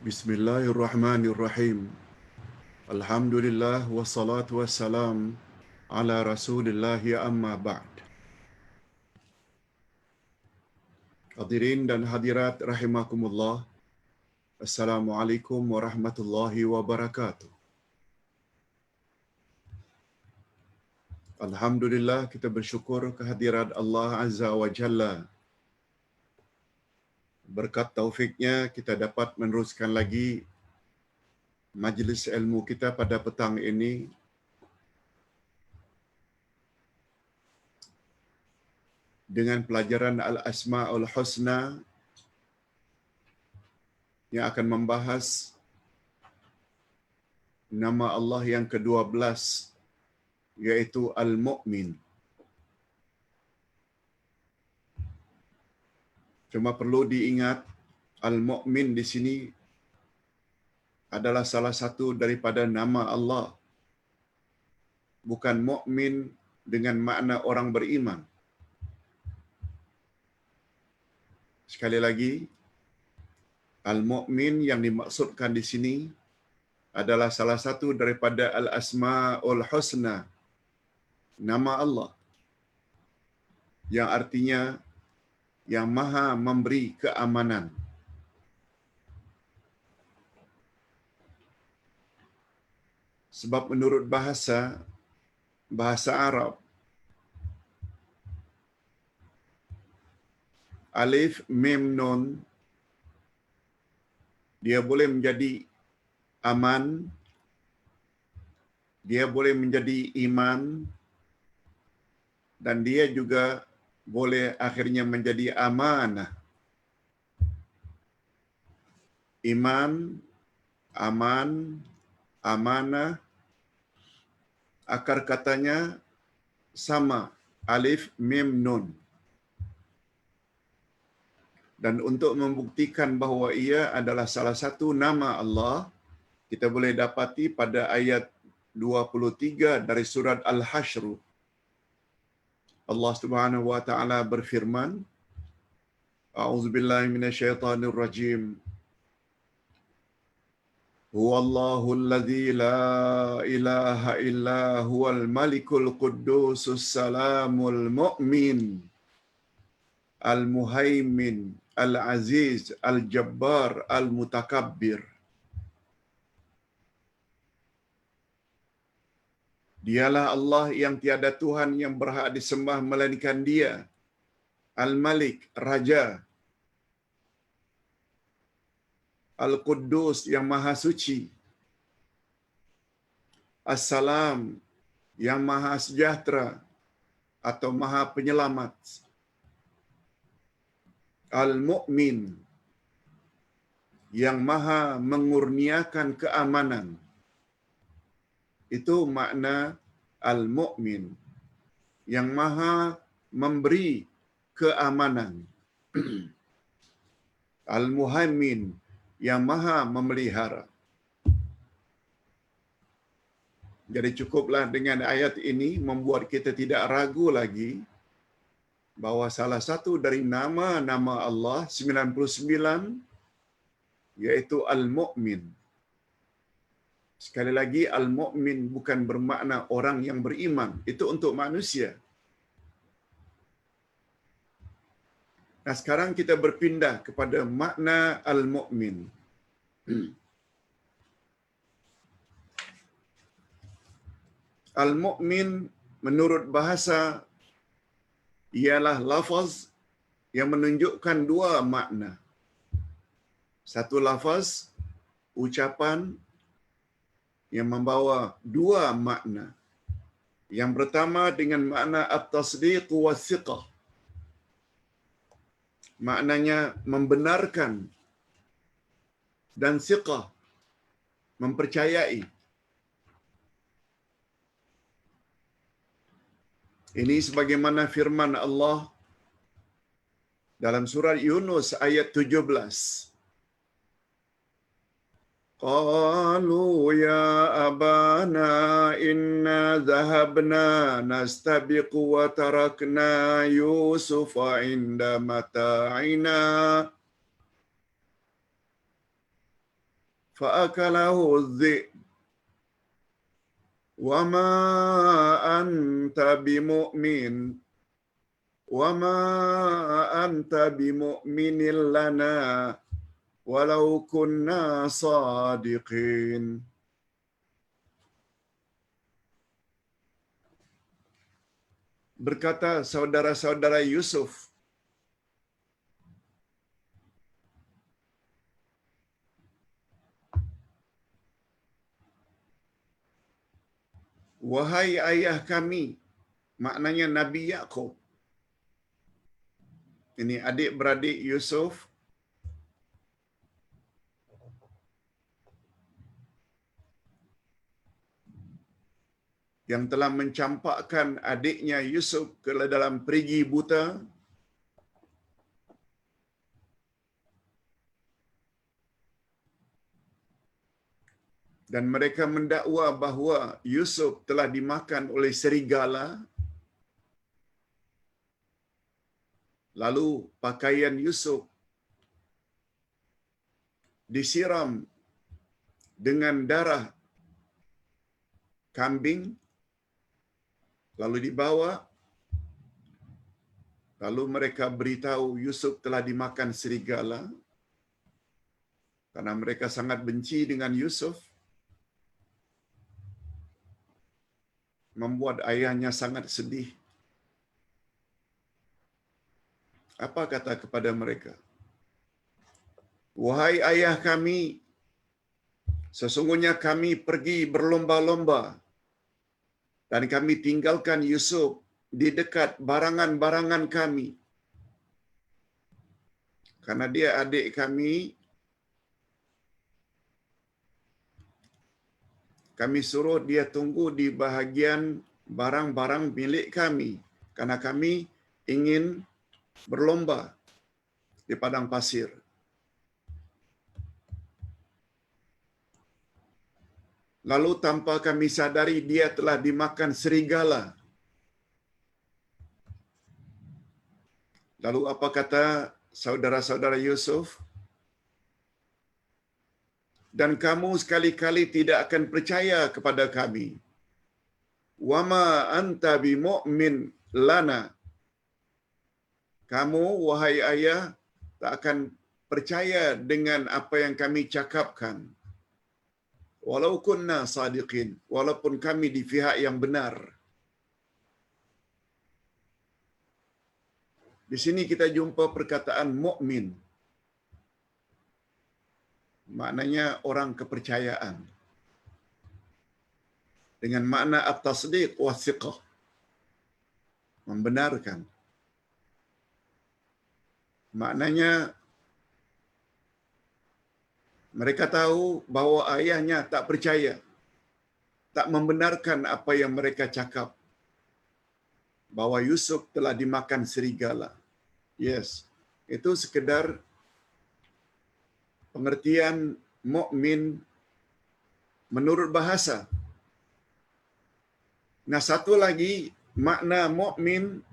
Bismillahirrahmanirrahim. Alhamdulillah wassalatu wassalam ala Rasulillah amma ba'd. Hadirin dan hadirat rahimakumullah. Assalamualaikum warahmatullahi wabarakatuh. Alhamdulillah kita bersyukur kehadirat Allah Azza wa Jalla. Berkat taufiknya kita dapat meneruskan lagi majlis ilmu kita pada petang ini dengan pelajaran Al-Asma'ul Husna yang akan membahas nama Allah yang ke-12 yaitu Al-Mu'min. Cuma perlu diingat Al-Mu'min di sini adalah salah satu daripada nama Allah. Bukan mukmin dengan makna orang beriman. Sekali lagi, Al-Mu'min yang dimaksudkan di sini adalah salah satu daripada Al-Asma'ul Husna, nama Allah, yang artinya yang maha memberi keamanan. Sebab menurut bahasa Arab, alif, mim, nun, dia boleh menjadi aman, dia boleh menjadi iman, dan dia juga boleh akhirnya menjadi amanah. Iman, aman, amanah, akar katanya sama, alif, mim, nun. Dan untuk membuktikan bahawa ia adalah salah satu nama Allah, kita boleh dapati pada ayat 23 dari surat Al-Hashr. Allah Subhanahu wa taala berfirman, A'udzubillahi minasyaitonirrajim. Huwallahu alladzi la ilaha illa huwal malikul quddusus salamul mu'min al-muhaimin al-aziz al-jabbar al-mutakabbir. Dialah Allah yang tiada Tuhan yang berhak disembah melainkan Dia, Al-Malik, Raja, Al-Quddus yang Maha Suci, As-Salam yang Maha Sejahtera atau Maha Penyelamat, Al-Mu'min yang Maha mengurniakan keamanan. Itu makna Al-Mu'min, yang Maha memberi keamanan. Al-Muhaimin yang Maha memelihara. Jadi cukuplah dengan ayat ini membuat kita tidak ragu lagi bahawa salah satu dari nama-nama Allah 99 yaitu Al-Mu'min. Sekali lagi, Al-Mu'min bukan bermakna orang yang beriman. Itu untuk manusia. Nah, sekarang kita berpindah kepada makna Al-Mu'min. Al-Mu'min menurut bahasa ialah lafaz yang menunjukkan dua makna. Satu lafaz, ucapan yang membawa dua makna. Yang pertama dengan makna at-tasdiq wa thiqah. Maknanya membenarkan dan thiqah, mempercayai. Ini sebagaimana firman Allah dalam surat Yunus ayat 17. Qalu ya abana inna dhahabna nastabiqu wa tarakna Yusufa inda mata'ina فأكله الذئب وما أنت بمؤمن وما أنت بمؤمن لنا ولو كنا صادقين. Berkata saudara-saudara Yusuf, wahai ayah kami, maknanya Nabi Yakub. Ini adik-beradik Yusuf yang telah mencampakkan adiknya Yusuf ke dalam perigi buta. Dan mereka mendakwa bahawa Yusuf telah dimakan oleh serigala. Lalu pakaian Yusuf disiram dengan darah kambing, lalu dibawa. Lalu mereka beritahu Yusuf telah dimakan serigala. Karena mereka sangat benci dengan Yusuf, membuat ayahnya sangat sedih. Apa kata kepada mereka? Wahai ayah kami, sesungguhnya kami pergi berlomba-lomba dan kami tinggalkan Yusuf di dekat barangan-barangan kami. Karena dia adik kami, kami suruh dia tunggu di bahagian barang-barang milik kami. Karena kami ingin berlomba di padang pasir. Lalu tanpa kami sadari dia telah dimakan serigala. Lalu apa kata saudara-saudara Yusuf? Dan kamu sekali-kali tidak akan percaya kepada kami. Wama anta bimu'min lana. Kamu, wahai ayah, tak akan percaya dengan apa yang kami cakapkan. Walau kunna sadiqin, walaupun kami di pihak yang benar. Di sini kita jumpa perkataan mukmin. Maknanya orang kepercayaan. Dengan makna at-tasdiq wa thiqah. Membenarkan. Maknanya mereka tahu bahawa ayahnya tak percaya, tak membenarkan apa yang mereka cakap, bahawa Yusuf telah dimakan serigala. Yes, itu sekedar pengertian mukmin menurut bahasa. Nah, satu lagi makna mukmin,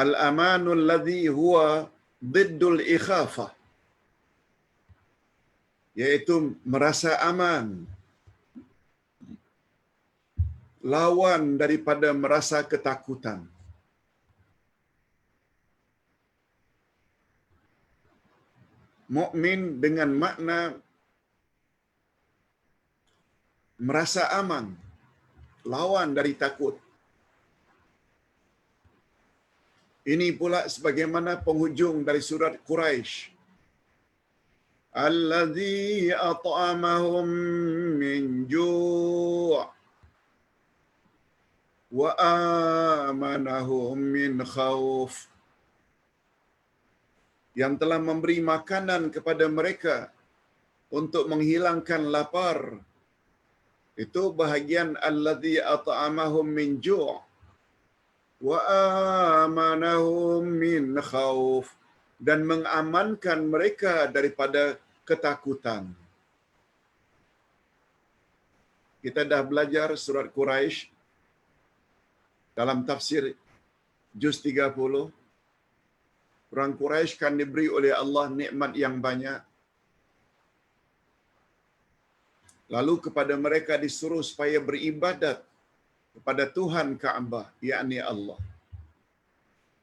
al-amanul ladzi huwa diddul ikhafah, yaitu merasa aman, lawan daripada merasa ketakutan. Mukmin dengan makna merasa aman, lawan dari takut. Ini pula sebagaimana penghujung dari surat Quraisy. Allazi at'amahum min ju' wa amanahum min khauf. Yang telah memberi makanan kepada mereka untuk menghilangkan lapar. Itu bahagian allazi at'amahum min ju' wa amanahum min khauf, dan mengamankan mereka daripada ketakutan. Kita dah belajar surat Quraisy dalam tafsir juz 30. Orang Quraisy kan diberi oleh Allah nikmat yang banyak. Lalu kepada mereka disuruh supaya beribadat kepada Tuhan Kaabah, yakni Allah.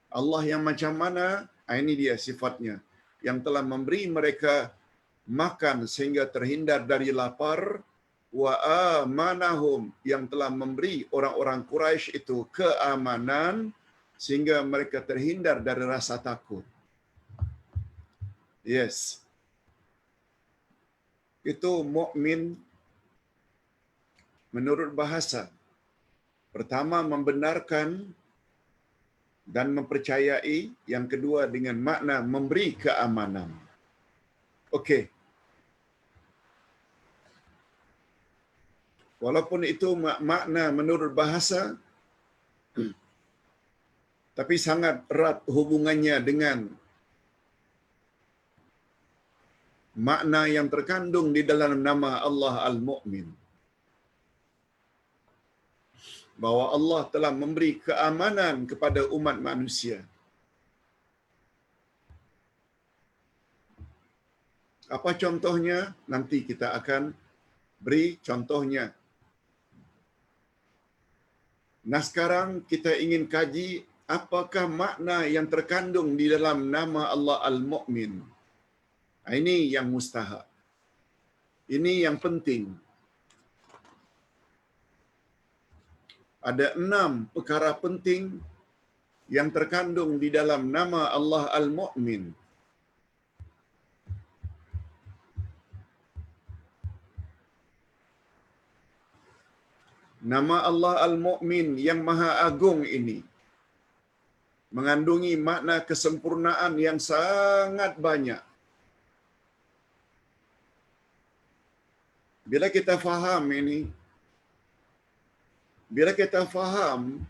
Allah yang macam mana? Ini dia sifatnya. Yang telah memberi mereka makan sehingga terhindar dari lapar, wa amanahum, yang telah memberi orang-orang Quraisy itu keamanan sehingga mereka terhindar dari rasa takut. Yes. Itu mukmin menurut bahasa. Pertama membenarkan dan mempercayai, yang kedua dengan makna memberi keamanan. Okey. Walaupun itu makna menurut bahasa, tapi sangat erat hubungannya dengan makna yang terkandung di dalam nama Allah Al-Mu'min. Bahwa Allah telah memberi keamanan kepada umat manusia. Apa contohnya? Nanti kita akan beri contohnya. Nah, sekarang kita ingin kaji apakah makna yang terkandung di dalam nama Allah Al-Mu'min. Ini yang mustahak. Ini yang penting. Ada 6 perkara penting yang terkandung di dalam nama Allah Al-Mu'min. Nama Allah Al-Mu'min yang Maha Agung ini mengandungi makna kesempurnaan yang sangat banyak. Bila kita faham ini, bila kita faham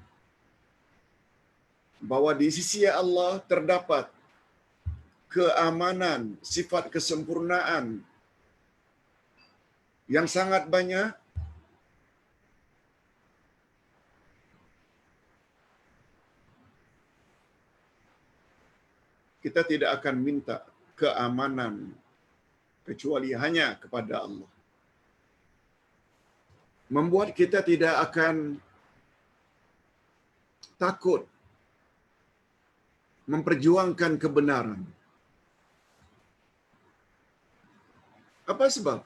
bahwa di sisi Allah terdapat keamanan, sifat kesempurnaan yang sangat banyak, kita tidak akan minta keamanan kecuali hanya kepada Allah. Membuat kita tidak akan takut memperjuangkan kebenaran. Apa sebab?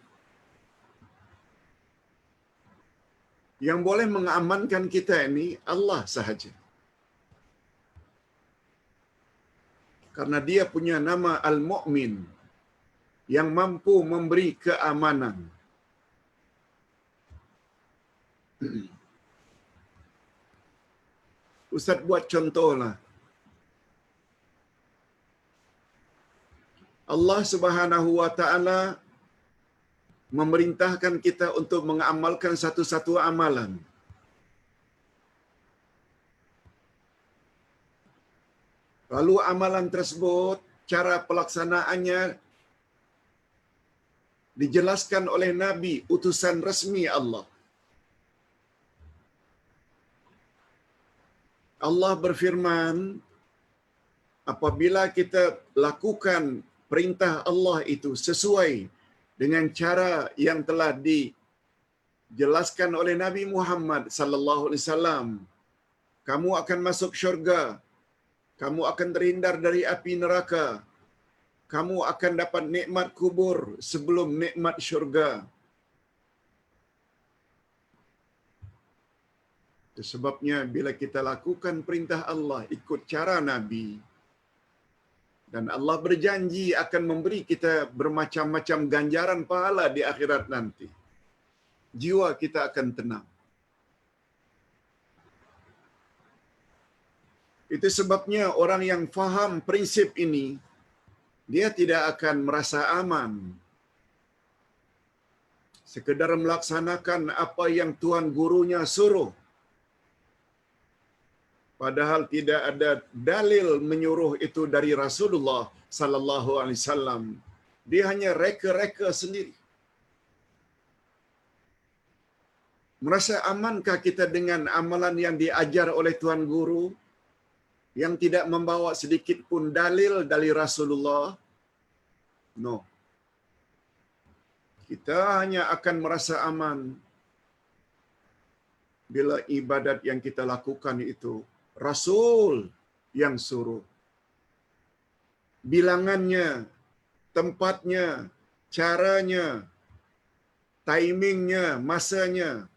Yang boleh mengamankan kita ini Allah sahaja. Karena dia punya nama Al-Mu'min yang mampu memberi keamanan. Ustaz buat contohlah. Allah Subhanahu wa taala memerintahkan kita untuk mengamalkan satu-satu amalan. Lalu amalan tersebut, cara pelaksanaannya dijelaskan oleh Nabi, utusan resmi Allah. Allah berfirman, apabila kita lakukan perintah Allah itu sesuai dengan cara yang telah dijelaskan oleh Nabi Muhammad sallallahu alaihi wasallam, kamu akan masuk syurga, kamu akan terhindar dari api neraka, kamu akan dapat nikmat kubur sebelum nikmat syurga. Itu sebabnya bila kita lakukan perintah Allah ikut cara Nabi, dan Allah berjanji akan memberi kita bermacam-macam ganjaran pahala di akhirat nanti, jiwa kita akan tenang. Itu sebabnya orang yang faham prinsip ini, dia tidak akan merasa aman sekedar melaksanakan apa yang tuan gurunya suruh, padahal tidak ada dalil menyuruh itu dari Rasulullah sallallahu alaihi wasallam. Dia hanya reka-reka sendiri. Merasa amankah kita dengan amalan yang diajar oleh tuan guru yang tidak membawa sedikit pun dalil dari Rasulullah? No. Kita hanya akan merasa aman bila ibadat yang kita lakukan itu Rasul yang suruh. Bilangannya, tempatnya, caranya, timingnya, masanya,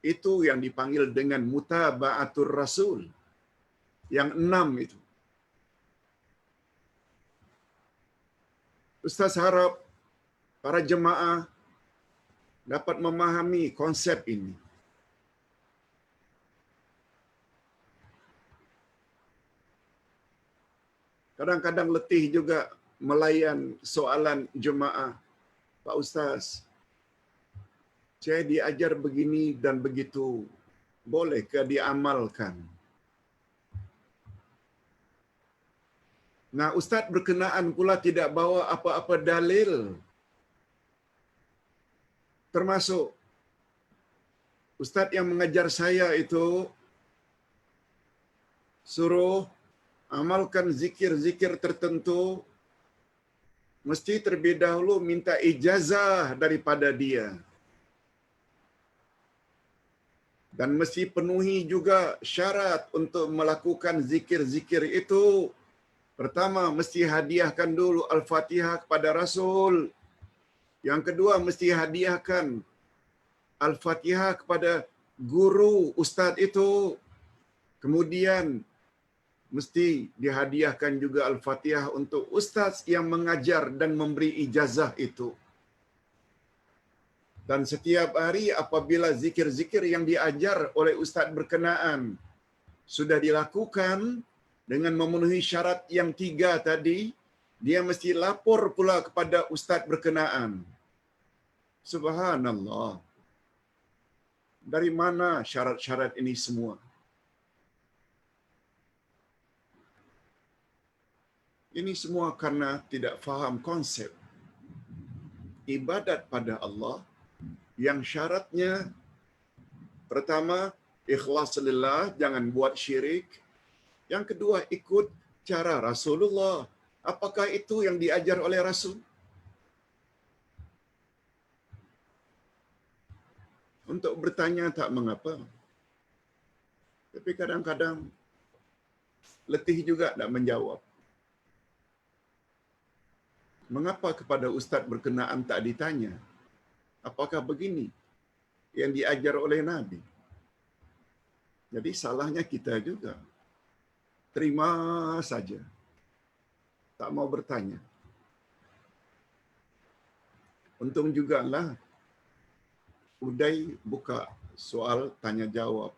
itu yang dipanggil dengan mutaba'atur Rasul. Yang 6 itu. Ustaz harap para jemaah dapat memahami konsep ini. Kadang-kadang letih juga melayan soalan jemaah. Pak Ustaz, saya diajar begini dan begitu. Bolehkah diamalkan? Nah, Ustaz berkenaan pula tidak bawa apa-apa dalil. Termasuk Ustaz yang mengajar saya itu suruh amalkan zikir-zikir tertentu, mesti terlebih dahulu minta ijazah daripada dia. Dan mesti penuhi juga syarat untuk melakukan zikir-zikir itu. Pertama, mesti hadiahkan dulu Al-Fatihah kepada Rasul. Yang kedua, mesti hadiahkan Al-Fatihah kepada guru ustaz itu. Kemudian, mesti dihadiahkan juga Al-Fatihah untuk ustaz yang mengajar dan memberi ijazah itu. Dan setiap hari apabila zikir-zikir yang diajar oleh ustaz berkenaan sudah dilakukan dengan memenuhi syarat yang 3 tadi, dia mesti lapor pula kepada ustaz berkenaan. Subhanallah. Dari mana syarat-syarat ini semua? Ini semua karena tidak faham konsep ibadat pada Allah yang syaratnya pertama, ikhlas lillah, jangan buat syirik. Yang kedua, ikut cara Rasulullah. Apakah itu yang diajar oleh Rasul? Untuk bertanya tak mengapa. Tapi kadang-kadang letih juga nak menjawab. Mengapa kepada ustaz berkenaan tak ditanya? Apakah begini yang diajar oleh Nabi? Jadi salahnya kita juga. Terima saja. Tak mau bertanya. Untung jugalah Uday buka soal tanya jawab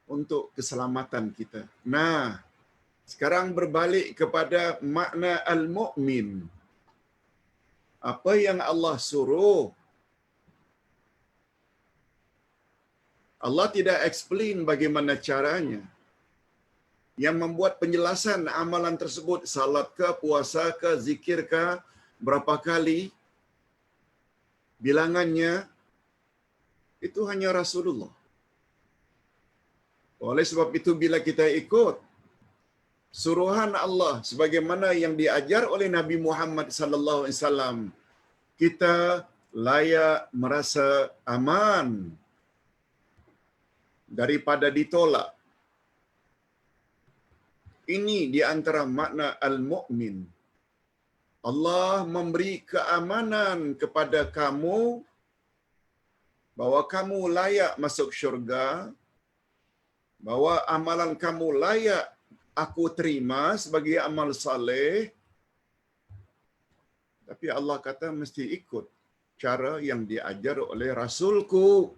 untuk keselamatan kita. Nah, sekarang berbalik kepada makna al-mu'min. Apa yang Allah suruh? Allah tidak explain bagaimana caranya. Yang membuat penjelasan amalan tersebut, salat ke, puasa ke, zikir ke, berapa kali, bilangannya, itu hanya Rasulullah. Oleh sebab itu bila kita ikut suruhan Allah sebagaimana yang diajar oleh Nabi Muhammad sallallahu alaihi wasallam, kita layak merasa aman daripada ditolak. Ini di antara makna al-mu'min. Allah memberi keamanan kepada kamu bahwa kamu layak masuk syurga, bahwa amalan kamu layak aku terima sebagai amal saleh. Tapi Allah kata mesti ikut cara yang diajar oleh Rasulku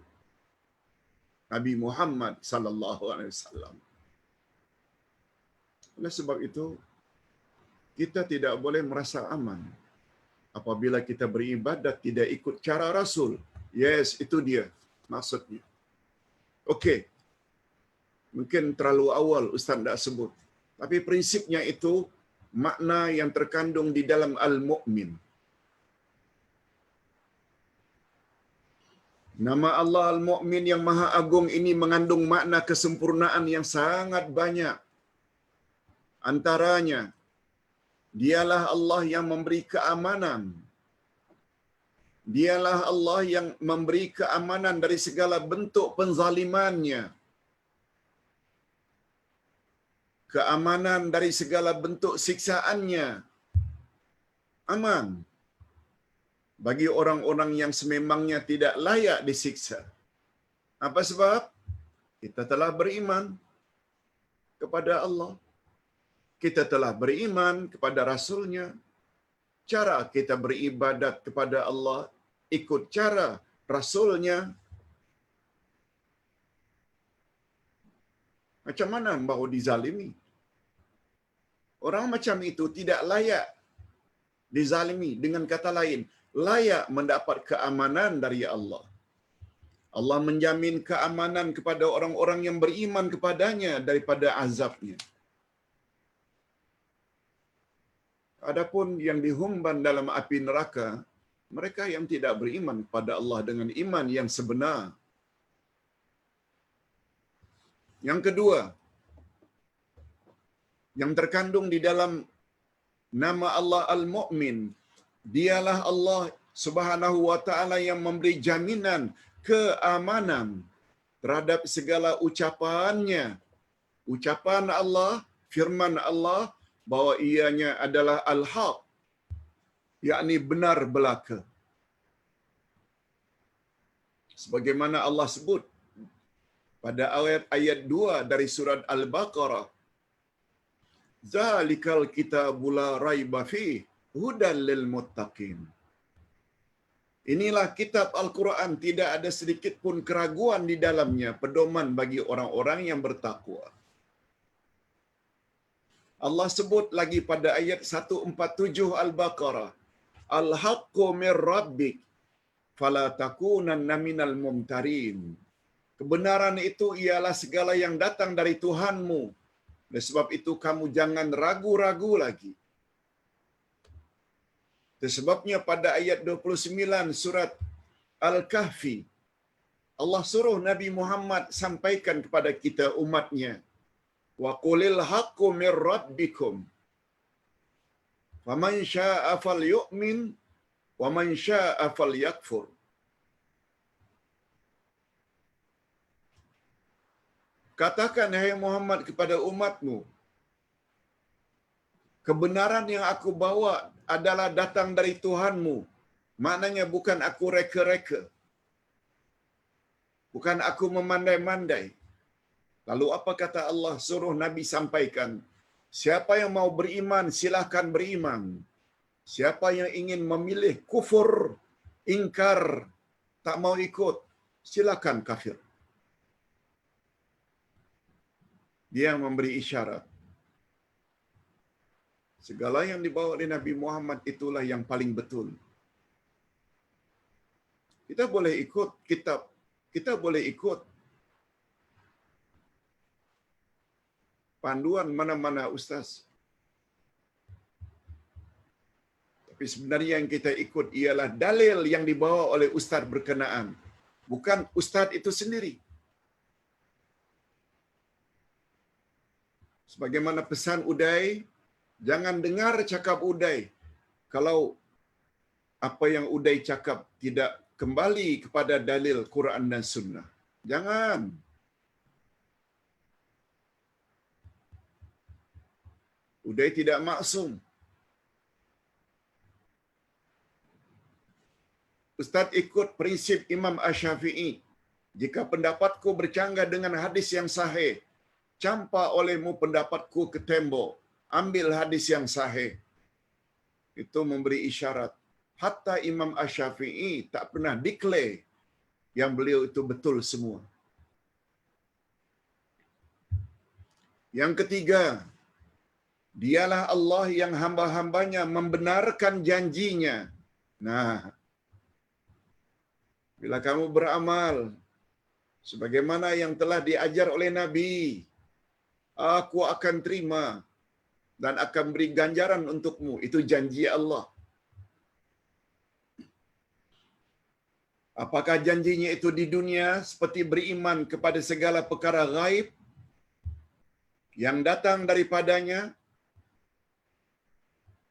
Nabi Muhammad sallallahu alaihi wasallam. Oleh sebab itu kita tidak boleh merasa aman apabila kita beribadat tidak ikut cara Rasul. Yes, itu dia maksudnya. Okey. Mungkin terlalu awal Ustaz tak sebut. Tapi prinsipnya itu makna yang terkandung di dalam al-mu'min. Nama Allah al-mu'min yang maha agung ini mengandung makna kesempurnaan yang sangat banyak. Antaranya, dialah Allah yang memberi keamanan. Dialah Allah yang memberi keamanan dari segala bentuk penzalimannya. Keamanan dari segala bentuk siksaannya. Aman bagi orang-orang yang sememangnya tidak layak disiksa. Apa sebab? Kita telah beriman kepada Allah. Kita telah beriman kepada Rasul-Nya. Cara kita beribadat kepada Allah ikut cara Rasul-Nya. Macam mana mahu dizalimi? Orang macam itu tidak layak dizalimi. Dengan kata lain, layak mendapat keamanan dari Allah. Allah menjamin keamanan kepada orang-orang yang beriman kepadanya daripada azabnya. Adapun yang dihumban dalam api neraka, mereka yang tidak beriman kepada Allah dengan iman yang sebenar. Yang kedua, yang terkandung di dalam nama Allah Al-Mu'min, dialah Allah Subhanahu wa taala yang memberi jaminan keamanan terhadap segala ucapannya. Ucapan Allah, firman Allah bahwa ianya adalah al-haq, yakni benar belaka. Sebagaimana Allah sebut pada ayat 2 dari surat Al-Baqarah, "Zalikal kitabul la raiba fihi hudan lil muttaqin." Inilah kitab Al-Quran, tidak ada sedikit pun keraguan di dalamnya, pedoman bagi orang-orang yang bertakwa. Allah sebut lagi pada ayat 147 Al-Baqarah, "Al-haqqu mir rabbik fala takunanna minal mumtarin." Kebenaran itu ialah segala yang datang dari Tuhanmu. Oleh sebab itu kamu jangan ragu-ragu lagi. Sebabnya pada ayat 29 surat Al-Kahfi, Allah suruh Nabi Muhammad sampaikan kepada kita umatnya, "Wa qulil haqqu mir rabbikum. Faman syaa'a falyu'min wa man syaa'a falyakfur." Katakan hai Muhammad kepada umatmu, kebenaran yang aku bawa adalah datang dari Tuhanmu. Maknanya bukan aku reka-reka. Bukan aku memandai-mandai. Lalu apa kata Allah? Suruh Nabi sampaikan, siapa yang mau beriman, silakan beriman. Siapa yang ingin memilih kufur, ingkar, tak mau ikut, silakan kafir. Dia yang memberi isyarat. Segala yang dibawa oleh Nabi Muhammad itulah yang paling betul. Kita boleh ikut kitab, kita boleh ikut panduan mana-mana ustaz. Tapi sebenarnya yang kita ikut ialah dalil yang dibawa oleh ustaz berkenaan, bukan ustaz itu sendiri. Sebagaimana pesan Uday, jangan dengar cakap Uday kalau apa yang Uday cakap tidak kembali kepada dalil Quran dan Sunnah. Jangan. Uday tidak maksum. Ustaz ikut prinsip Imam Asy-Syafi'i. Jika pendapatku bercanggah dengan hadis yang sahih, campak olehmu pendapatku ke tembok. Ambil hadis yang sahih. Itu memberi isyarat. Hatta Imam Asy-Syafi'i tak pernah declare yang beliau itu betul semua. Yang ketiga, dialah Allah yang hamba-hambanya membenarkan janjinya. Nah, bila kamu beramal sebagaimana yang telah diajar oleh Nabi, aku akan terima dan akan beri ganjaran untukmu. Itu janji Allah. Apakah janjinya itu di dunia seperti beriman kepada segala perkara gaib yang datang daripadanya,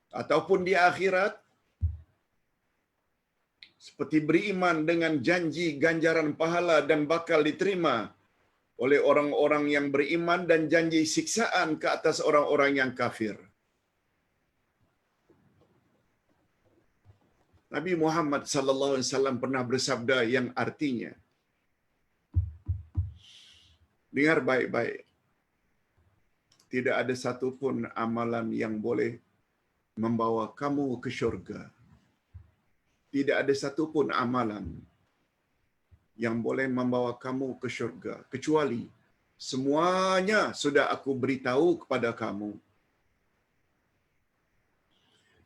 ataupun di akhirat? seperti beriman dengan janji ganjaran pahala dan bakal diterima oleh orang-orang yang beriman dan janji siksaan ke atas orang-orang yang kafir. Nabi Muhammad sallallahu alaihi wasallam pernah bersabda yang artinya, dengar baik-baik, tidak ada satu pun amalan yang boleh membawa kamu ke syurga. Tidak ada satu pun amalan yang boleh membawa kamu ke syurga, kecuali semuanya sudah aku beritahu kepada kamu.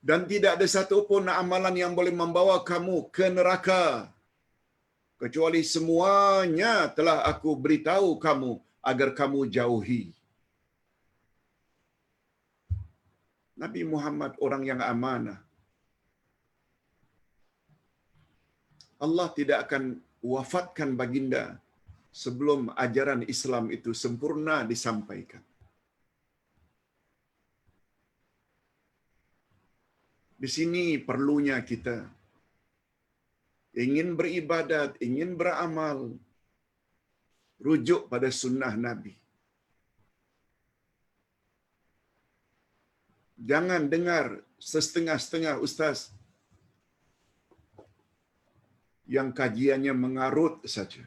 Dan tidak ada satu pun amalan yang boleh membawa kamu ke neraka, kecuali semuanya telah aku beritahu kamu agar kamu jauhi. Nabi Muhammad orang yang amanah. Allah tidak akan wafatkan baginda sebelum ajaran Islam itu sempurna disampaikan. Di sini perlunya kita ingin beribadat, ingin beramal, rujuk pada sunnah Nabi. Jangan dengar setengah-setengah ustaz yang kajiannya mengarut saja.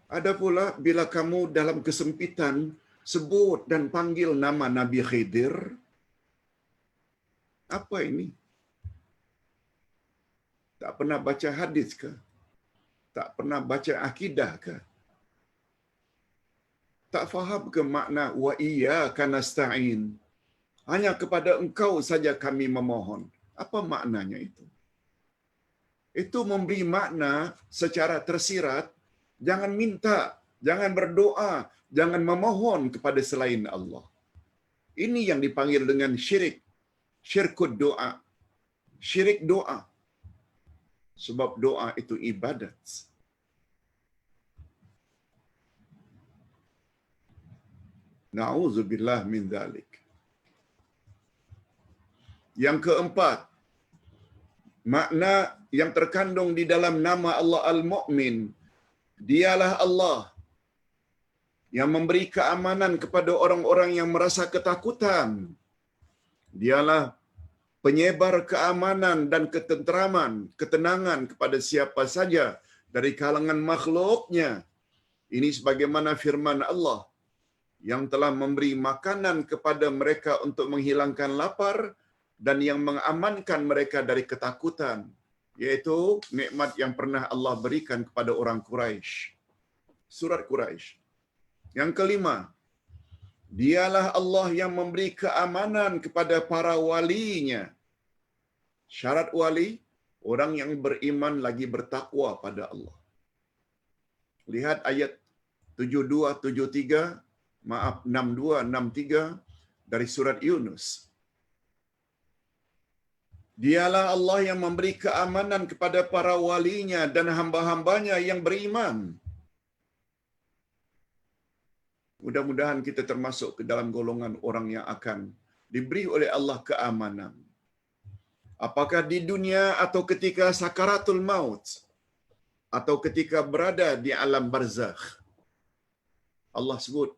Ada pula bila kamu dalam kesempitan sebut dan panggil nama Nabi Khidir. Apa ini? Tak pernah baca hadis ke? Tak pernah baca akidah ke? Tak faham ke makna wa iyyaka nasta'in? Hanya kepada engkau saja kami memohon. Apa maknanya itu? Itu memberi makna secara tersirat, jangan minta, jangan berdoa, jangan memohon kepada selain Allah. Ini yang dipanggil dengan syirik. Syirkud doa. Syirik doa. Sebab doa itu ibadat. Na'udzubillah min dzalik. Yang keempat, makna yang terkandung di dalam nama Allah Al-Mu'min. Dialah Allah yang memberi keamanan kepada orang-orang yang merasa ketakutan. Dialah penyebar keamanan dan ketenteraman, ketenangan kepada siapa saja dari kalangan makhluknya. Ini sebagaimana firman Allah yang telah memberi makanan kepada mereka untuk menghilangkan lapar dan yang mengamankan mereka dari ketakutan, yaitu nikmat yang pernah Allah berikan kepada orang Quraisy. Surat Quraisy. Yang kelima, dialah Allah yang memberi keamanan kepada para walinya. Syarat wali, orang yang beriman lagi bertakwa pada Allah. Lihat ayat 6263 dari surat Yunus. Dialah Allah yang memberi keamanan kepada para walinya dan hamba-hambanya yang beriman. Mudah-mudahan kita termasuk ke dalam golongan orang yang akan diberi oleh Allah keamanan. Apakah di dunia atau ketika sakaratul maut atau ketika berada di alam barzakh. Allah sebut.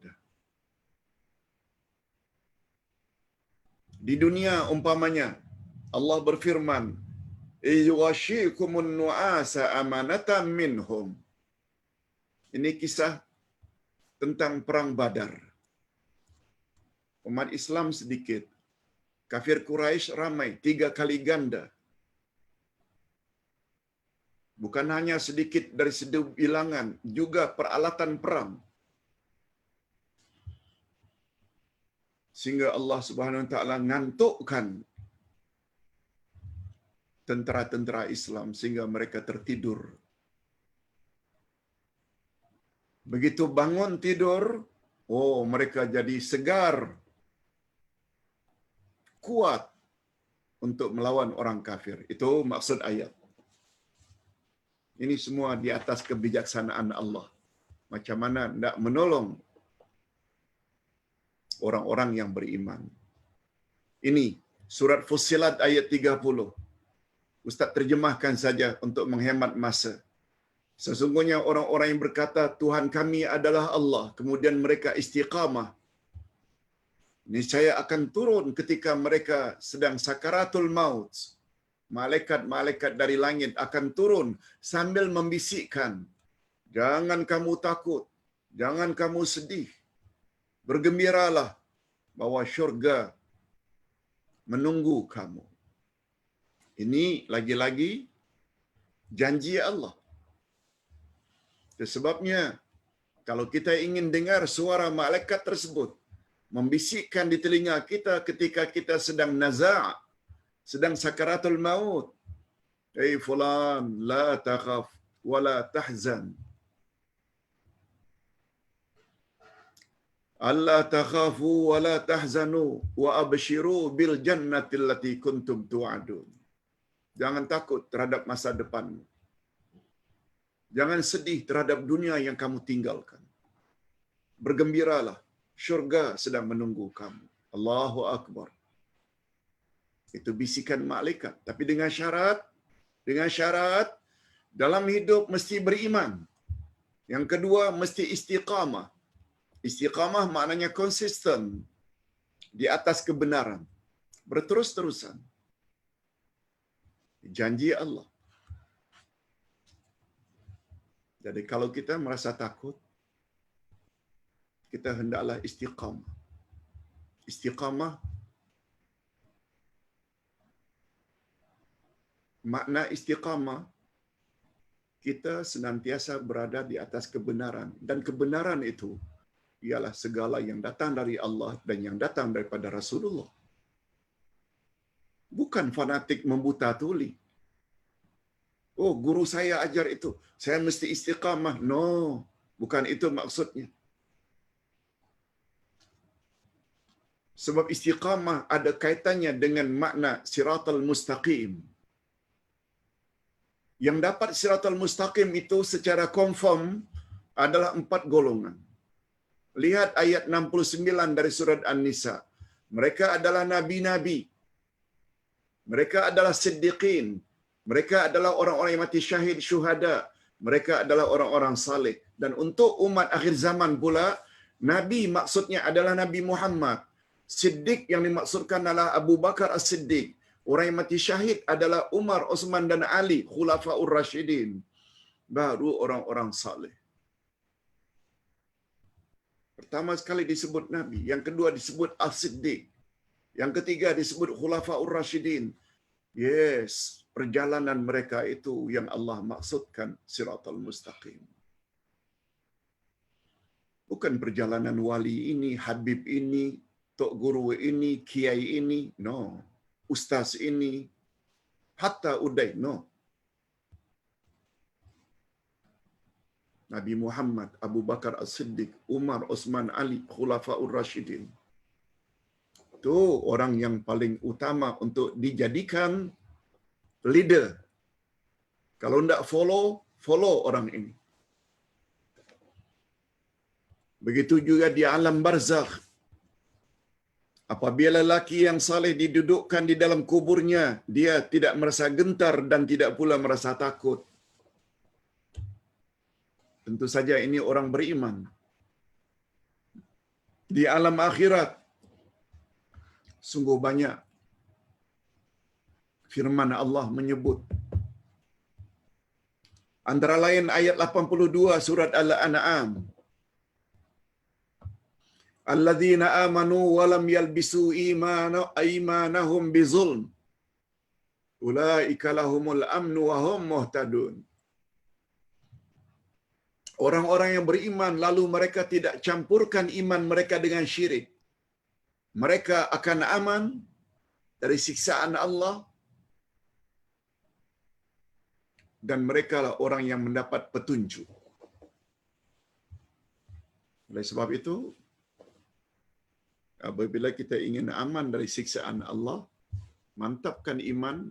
Di dunia umpamanya Allah berfirman, "Yughashikumun nu'asa amanatan minhum." Ini kisah tentang perang Badar. Umat Islam sedikit, kafir Quraisy ramai, 3 kali ganda. Bukan hanya sedikit dari segi bilangan, juga peralatan perang. Sehingga Allah Subhanahu wa taala ngantukkan tentera-tentera Islam sehingga mereka tertidur. Begitu bangun tidur, mereka jadi segar, kuat untuk melawan orang kafir. Itu maksud ayat. Ini semua di atas kebijaksanaan Allah. Macam mana hendak menolong orang-orang yang beriman. Ini Surat Fussilat ayat 30. Ustaz terjemahkan saja untuk menghemat masa. Sesungguhnya orang-orang yang berkata Tuhan kami adalah Allah, kemudian mereka istiqamah, niscaya akan turun ketika mereka sedang sakaratul maut. Malaikat-malaikat dari langit akan turun sambil membisikkan, jangan kamu takut, jangan kamu sedih, bergembiralah bahwa syurga menunggu kamu. Ini lagi-lagi janji Allah. Sebabnya, kalau kita ingin dengar suara malaikat tersebut membisikkan di telinga kita ketika kita sedang naza', sedang sakaratul maut, "Hey fulan, la takhaf wa la tahzan. Alla takhafu wa la tahzanu wa abshiru bil jannati allati kuntum tu'adun." Jangan takut terhadap masa depanmu. Jangan sedih terhadap dunia yang kamu tinggalkan. Bergembiralah, syurga sedang menunggu kamu. Allahu Akbar. Itu bisikan malaikat. Tapi dengan syarat, dalam hidup mesti beriman. Yang kedua, mesti istiqamah. Istiqamah maknanya konsisten di atas kebenaran. Berterus-terusan. Janji Allah. Jadi kalau kita merasa takut, kita hendaklah istiqamah. Istiqamah, makna istiqamah, kita senantiasa berada di atas kebenaran. Dan kebenaran itu ialah segala yang datang dari Allah dan yang datang daripada Rasulullah. Bukan fanatik membuta tuli. Oh, guru saya ajar itu, saya mesti istiqamah. No, bukan itu maksudnya. Sebab istiqamah ada kaitannya dengan makna siratal mustaqim. Yang dapat siratal mustaqim itu secara confirm adalah 4 golongan. Lihat ayat 69 dari surat An-Nisa. Mereka adalah nabi-nabi. Mereka adalah siddiqin. Mereka adalah orang-orang yang mati syahid, syuhada. Mereka adalah orang-orang saleh. Dan untuk umat akhir zaman pula, nabi maksudnya adalah Nabi Muhammad. Siddiq yang dimaksudkan adalah Abu Bakar As-Siddiq. Orang yang mati syahid adalah Umar, Utsman dan Ali, Khulafaur Rasyidin. Baru orang-orang saleh. Pertama sekali disebut Nabi, yang kedua disebut As-Siddiq, yang ketiga disebut Khulafaur Rasyidin. Yes, perjalanan mereka itu yang Allah maksudkan siratal mustaqim. Bukan perjalanan wali ini, habib ini, tok guru ini, kiai ini, no. Ustaz ini, hatta udai, no. Nabi Muhammad, Abu Bakar As-Siddiq, Umar, Utsman, Ali, Khulafaur Rasyidin. Itu orang yang paling utama untuk dijadikan leader. Kalau tidak follow orang ini. Begitu juga di alam barzakh. Apabila lelaki yang saleh didudukkan di dalam kuburnya, dia tidak merasa gentar dan tidak pula merasa takut. Tentu saja ini orang beriman. Di alam akhirat, sungguh banyak firman Allah menyebut. Antara lain ayat 82 surat Al-An'am. Alladzina amanu wa lam yalbisu imanahum bizulm. Ulaika lahumul amnu wa hum muhtadun. Orang-orang yang beriman lalu mereka tidak campurkan iman mereka dengan syirik. Mereka akan aman dari siksaan Allah dan mereka lah orang yang mendapat petunjuk. Oleh sebab itu, apabila kita ingin aman dari siksaan Allah, mantapkan iman,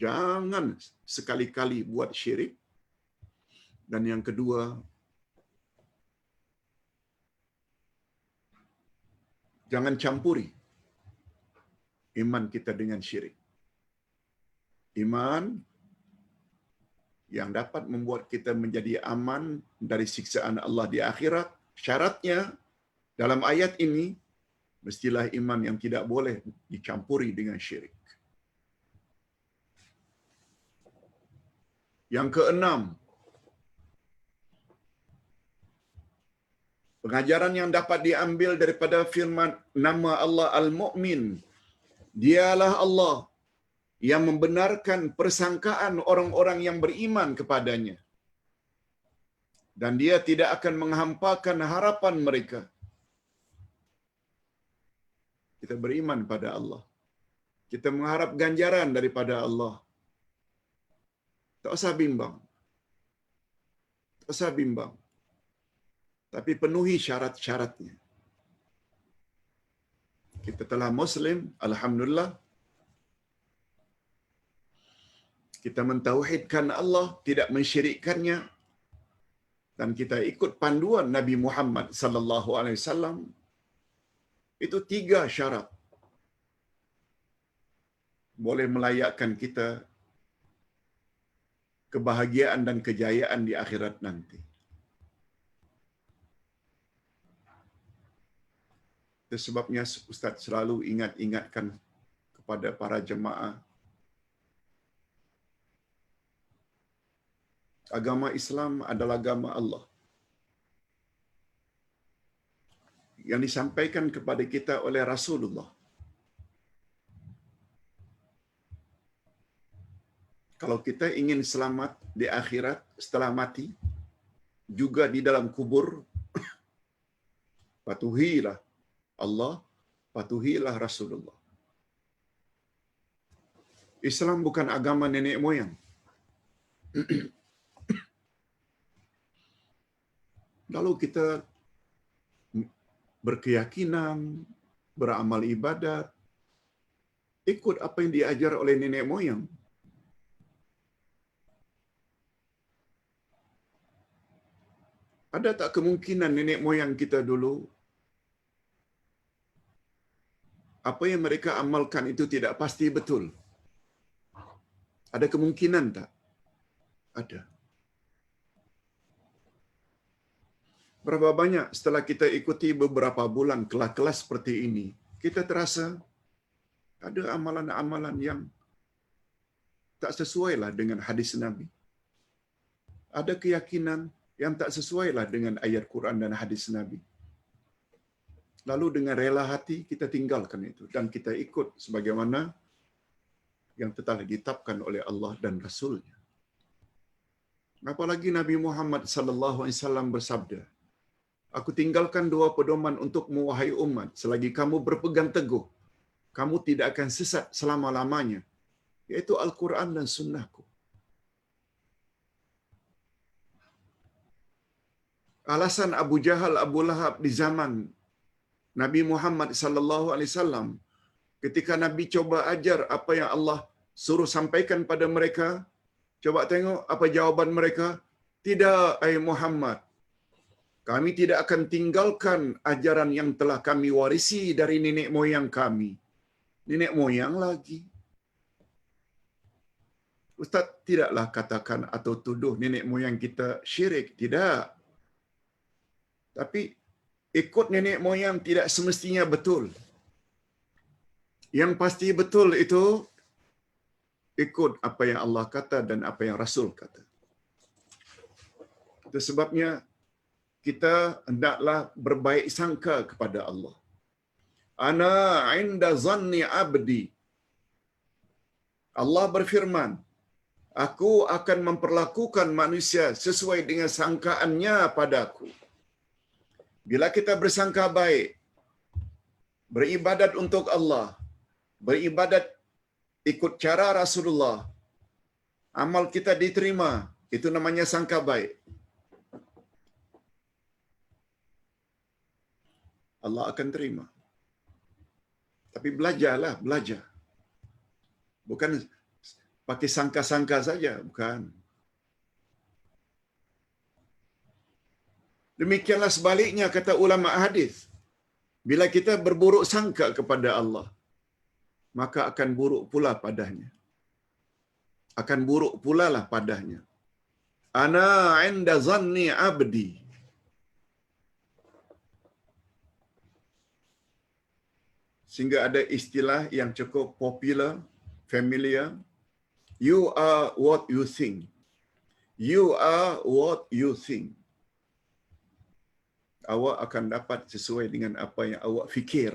jangan sekali-kali buat syirik. Dan yang kedua, jangan campuri iman kita dengan syirik. Iman yang dapat membuat kita menjadi aman dari siksaan Allah di akhirat. Syaratnya dalam ayat ini, mestilah iman yang tidak boleh dicampuri dengan syirik. Yang keenam, pengajaran yang dapat diambil daripada firman nama Allah Al-Mu'min. Dialah Allah yang membenarkan persangkaan orang-orang yang beriman kepadanya. Dan dia tidak akan menghampakan harapan mereka. Kita beriman pada Allah. Kita mengharap ganjaran daripada Allah. Tak usah bimbang. Tak usah bimbang. Tapi penuhi syarat-syaratnya. Kita telah Muslim, alhamdulillah. Kita mentauhidkan Allah, tidak mensyirikkannya, dan kita ikut panduan Nabi Muhammad sallallahu alaihi wasallam. Itu 3 syarat boleh melayakkan kita kebahagiaan dan kejayaan di akhirat nanti. Itu sebabnya Ustaz selalu ingatkan kepada para jemaah, agama Islam adalah agama Allah. Yang disampaikan kepada kita oleh Rasulullah. Kalau kita ingin selamat di akhirat setelah mati, juga di dalam kubur, patuhilah Allah, patuhilah Rasulullah. Islam bukan agama nenek moyang. Lalu kita berkeyakinan, beramal ibadat, ikut apa yang diajar oleh nenek moyang. Ada tak kemungkinan nenek moyang kita dulu, apa yang mereka amalkan itu tidak pasti betul? Ada kemungkinan tak? Ada. Berapa banyak setelah kita ikuti beberapa bulan kelas-kelas seperti ini, kita terasa ada amalan-amalan yang tak sesuailah dengan hadis Nabi. Ada keyakinan yang tak sesuailah dengan ayat Quran dan hadis Nabi. Lalu dengan rela hati kita tinggalkan itu dan kita ikut sebagaimana yang telah ditetapkan oleh Allah dan Rasul-Nya. Apalagi Nabi Muhammad sallallahu alaihi wasallam bersabda, "Aku tinggalkan 2 pedoman untukmu wahai umat, selagi kamu berpegang teguh, kamu tidak akan sesat selama-lamanya, yaitu Al-Quran dan Sunnahku." Alasan Abu Jahal, Abu Lahab di zaman Nabi Muhammad sallallahu alaihi wasallam, ketika Nabi coba ajar apa yang Allah suruh sampaikan pada mereka, coba tengok apa jawaban mereka. "Tidak, ai Muhammad. Kami tidak akan tinggalkan ajaran yang telah kami warisi dari nenek moyang kami." Nenek moyang lagi. Ustaz tidaklah katakan atau tuduh nenek moyang kita syirik. Tidak. Tapi ikut nenek moyang tidak semestinya betul. Yang pasti betul itu ikut apa yang Allah kata dan apa yang Rasul kata. Itu sebabnya kita hendaklah berbaik sangka kepada Allah. Ana inda zanni abdi. Allah berfirman, aku akan memperlakukan manusia sesuai dengan sangkaannya padaku. Bila kita bersangka baik, beribadat untuk Allah, beribadat ikut cara Rasulullah, amal kita diterima, itu namanya sangka baik. Allah akan terima. Tapi belajarlah, belajar. Bukan pakai sangka-sangka saja, bukan. Demikianlah sebaliknya kata ulama hadis. Bila kita berburuk sangka kepada Allah, maka akan buruk pula padanya. Akan buruk pula lah padanya. Ana 'inda zanni 'abdi. Sehingga ada istilah yang cukup popular, familiar. You are what you think. You are what you think. Awak akan dapat sesuai dengan apa yang awak fikir.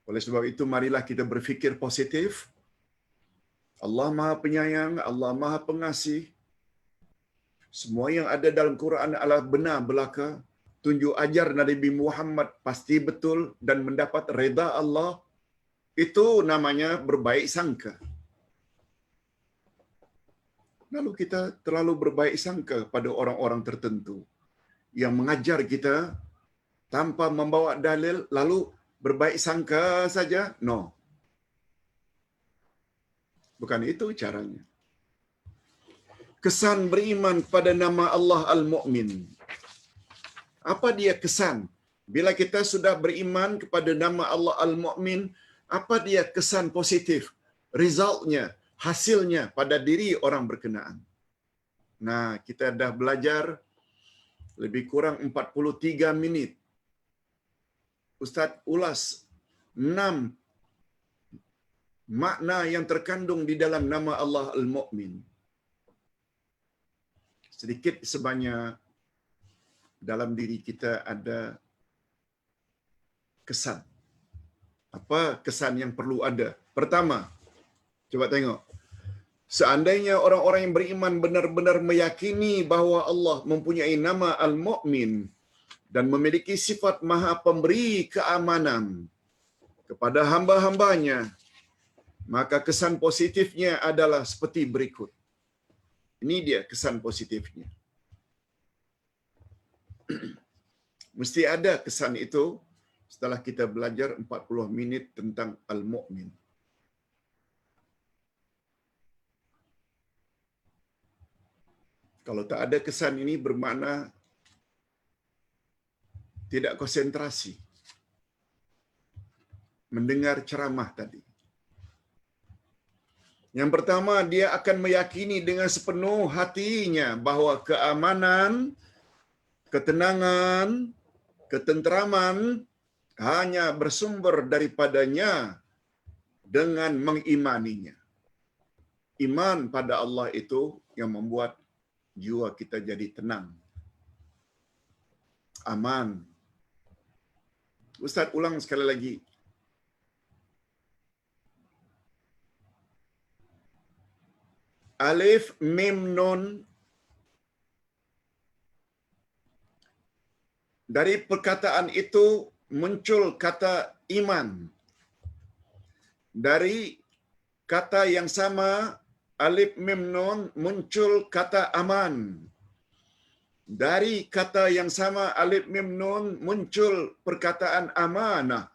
Oleh sebab itu, marilah kita berfikir positif. Allah Maha Penyayang, Allah Maha Pengasih. Semua yang ada dalam Quran adalah benar belaka. Tunjuk ajar Nabi Muhammad pasti betul dan mendapat reda Allah. Itu namanya berbaik sangka. Lalu kita terlalu berbaik sangka pada orang-orang tertentu yang mengajar kita tanpa membawa dalil, lalu berbaik sangka saja. No. Bukan itu caranya. Kesan beriman pada nama Allah Al-Mu'min. Apa dia kesan? Bila kita sudah beriman kepada nama Allah Al-Mu'min, apa dia kesan positif? Resultnya, hasilnya pada diri orang berkenaan. Nah, kita dah belajar lebih kurang 43 minit. Ustaz ulas 6 makna yang terkandung di dalam nama Allah Al-Mu'min. Sedikit sebanyak dalam diri kita ada kesan. Apa kesan yang perlu ada? Pertama, coba tengok. Seandainya orang-orang yang beriman benar-benar meyakini bahawa Allah mempunyai nama Al-Mu'min dan memiliki sifat Maha Pemberi keamanan kepada hamba-hambanya, maka kesan positifnya adalah seperti berikut. Ini dia kesan positifnya. Mesti ada kesan itu setelah kita belajar 40 minit tentang Al-Mu'min. Kalau tak ada kesan ini bermakna tidak konsentrasi mendengar ceramah tadi. Yang pertama, dia akan meyakini dengan sepenuh hatinya bahawa keamanan, ketenangan, ketenteraman hanya bersumber daripadanya dengan mengimaninya. Iman pada Allah itu yang membuat jiwa kita jadi tenang, aman. Ustaz ulang sekali lagi. Alif Mim Nun. Dari perkataan itu muncul kata iman. Dari kata yang sama Alif Mim Nun muncul kata aman. Dari kata yang sama Alif Mim Nun muncul perkataan amanah.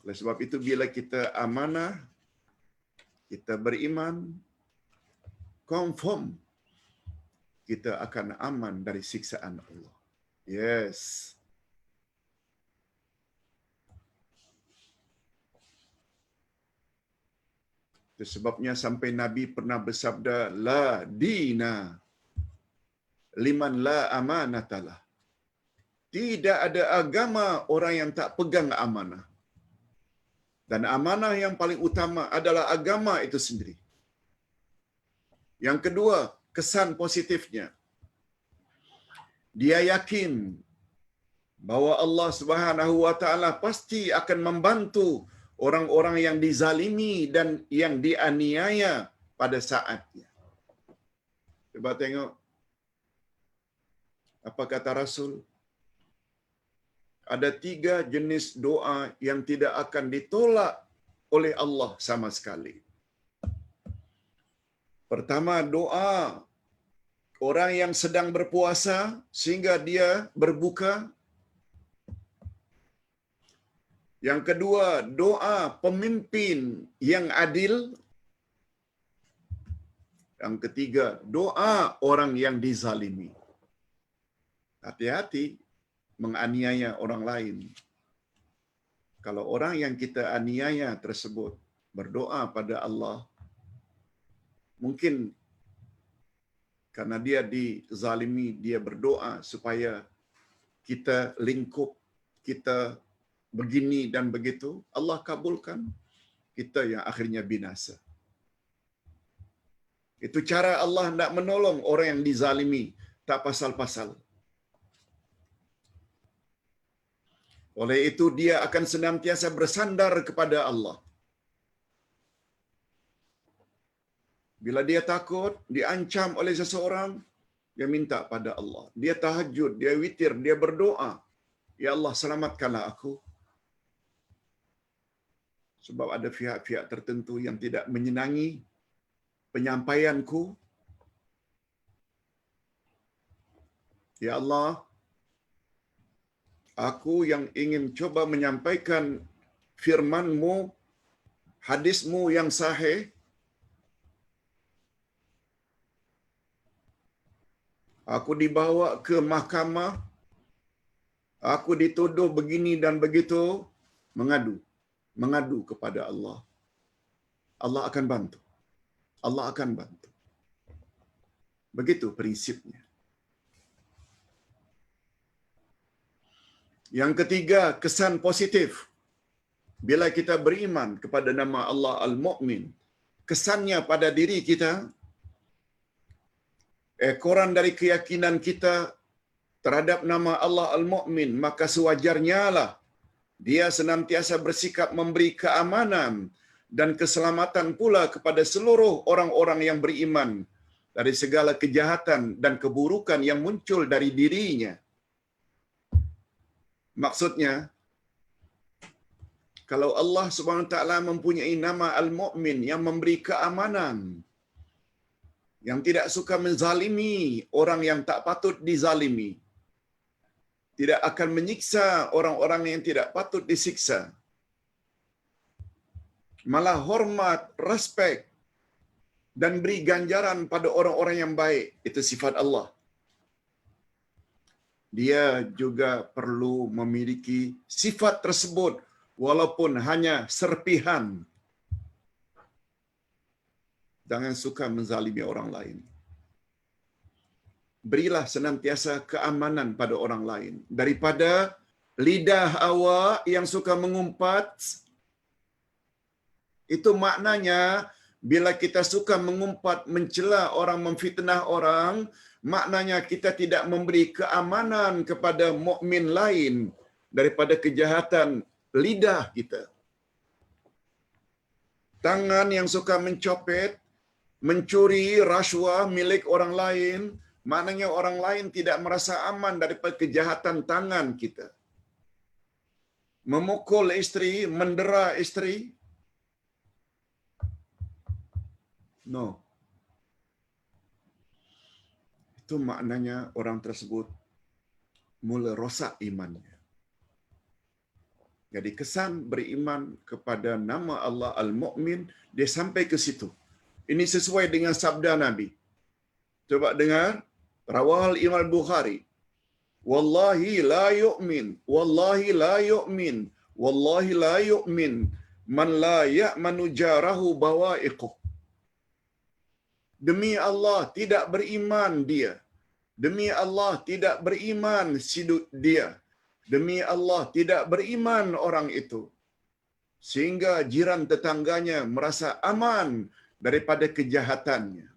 Oleh sebab itu bila kita amanah, kita beriman, confirm kita akan aman dari siksaan Allah. Yes. Itu sebabnya sampai Nabi pernah bersabda, la dina liman la amanatalah. Tidak ada agama orang yang tak pegang amanah. Dan amanah yang paling utama adalah agama itu sendiri. Yang kedua, kesan positifnya. Dia yakin bahwa Allah Subhanahu wa taala pasti akan membantu orang-orang yang dizalimi dan yang dianiaya pada saatnya. Coba tengok apa kata Rasul. Ada 3 jenis doa yang tidak akan ditolak oleh Allah sama sekali. Pertama, doa orang yang sedang berpuasa sehingga dia berbuka. Yang kedua, doa pemimpin yang adil. Yang ketiga, doa orang yang dizalimi. Hati-hati. menganiaya orang lain. Kalau orang yang kita aniaya tersebut berdoa pada Allah, mungkin karena dia dizalimi, dia berdoa supaya kita lingkup, kita begini dan begitu, Allah kabulkan, kita yang akhirnya binasa. Itu cara Allah hendak menolong orang yang dizalimi, tak pasal-pasal. Oleh itu dia akan senantiasa bersandar kepada Allah. Bila dia takut, diancam oleh seseorang, dia minta pada Allah. Dia tahajud, dia witir, dia berdoa. Ya Allah, selamatkanlah aku. Sebab ada pihak-pihak tertentu yang tidak menyenangi penyampaianku. Ya Allah, aku yang ingin coba menyampaikan firman-Mu, hadis-Mu yang sahih, aku dibawa ke mahkamah, aku dituduh begini dan begitu, mengadu kepada Allah. Allah akan bantu. Allah akan bantu. Begitu prinsipnya. Yang ketiga, kesan positif. Bila kita beriman kepada nama Allah Al-Mu'min, kesannya pada diri kita, ekoran dari keyakinan kita terhadap nama Allah Al-Mu'min, maka sewajarnya lah dia senantiasa bersikap memberi keamanan dan keselamatan pula kepada seluruh orang-orang yang beriman dari segala kejahatan dan keburukan yang muncul dari dirinya. Maksudnya, kalau Allah Subhanahu Wa Taala mempunyai nama Al-Mu'min yang memberi keamanan, yang tidak suka menzalimi orang yang tak patut dizalimi, tidak akan menyiksa orang-orang yang tidak patut disiksa, malah hormat, respek, dan beri ganjaran pada orang-orang yang baik. Itu sifat Allah. Dia juga perlu memiliki sifat tersebut walaupun hanya serpihan. Jangan suka menzalimi orang lain. Berilah senantiasa keamanan pada orang lain daripada lidah awak yang suka mengumpat. Itu maknanya bila kita suka mengumpat, mencela orang, memfitnah orang, maknanya kita tidak memberi keamanan kepada mukmin lain daripada kejahatan lidah kita. Tangan yang suka mencopet, mencuri rasuah milik orang lain, maknanya orang lain tidak merasa aman daripada kejahatan tangan kita. Memukul isteri, mendera isteri, no. Itu maknanya orang tersebut mula rosak imannya. Jadi kesan beriman kepada nama Allah Al-Mu'min, dia sampai ke situ. Ini sesuai dengan sabda Nabi. Coba dengar, rawahul Imam Bukhari. Wallahi la yu'min, wallahi la yu'min, wallahi la yu'min, man la ya'manu jarahu bawa'iquh. Demi Allah tidak beriman dia. Demi Allah tidak beriman dia. Demi Allah tidak beriman orang itu, sehingga jiran tetangganya merasa aman daripada kejahatannya.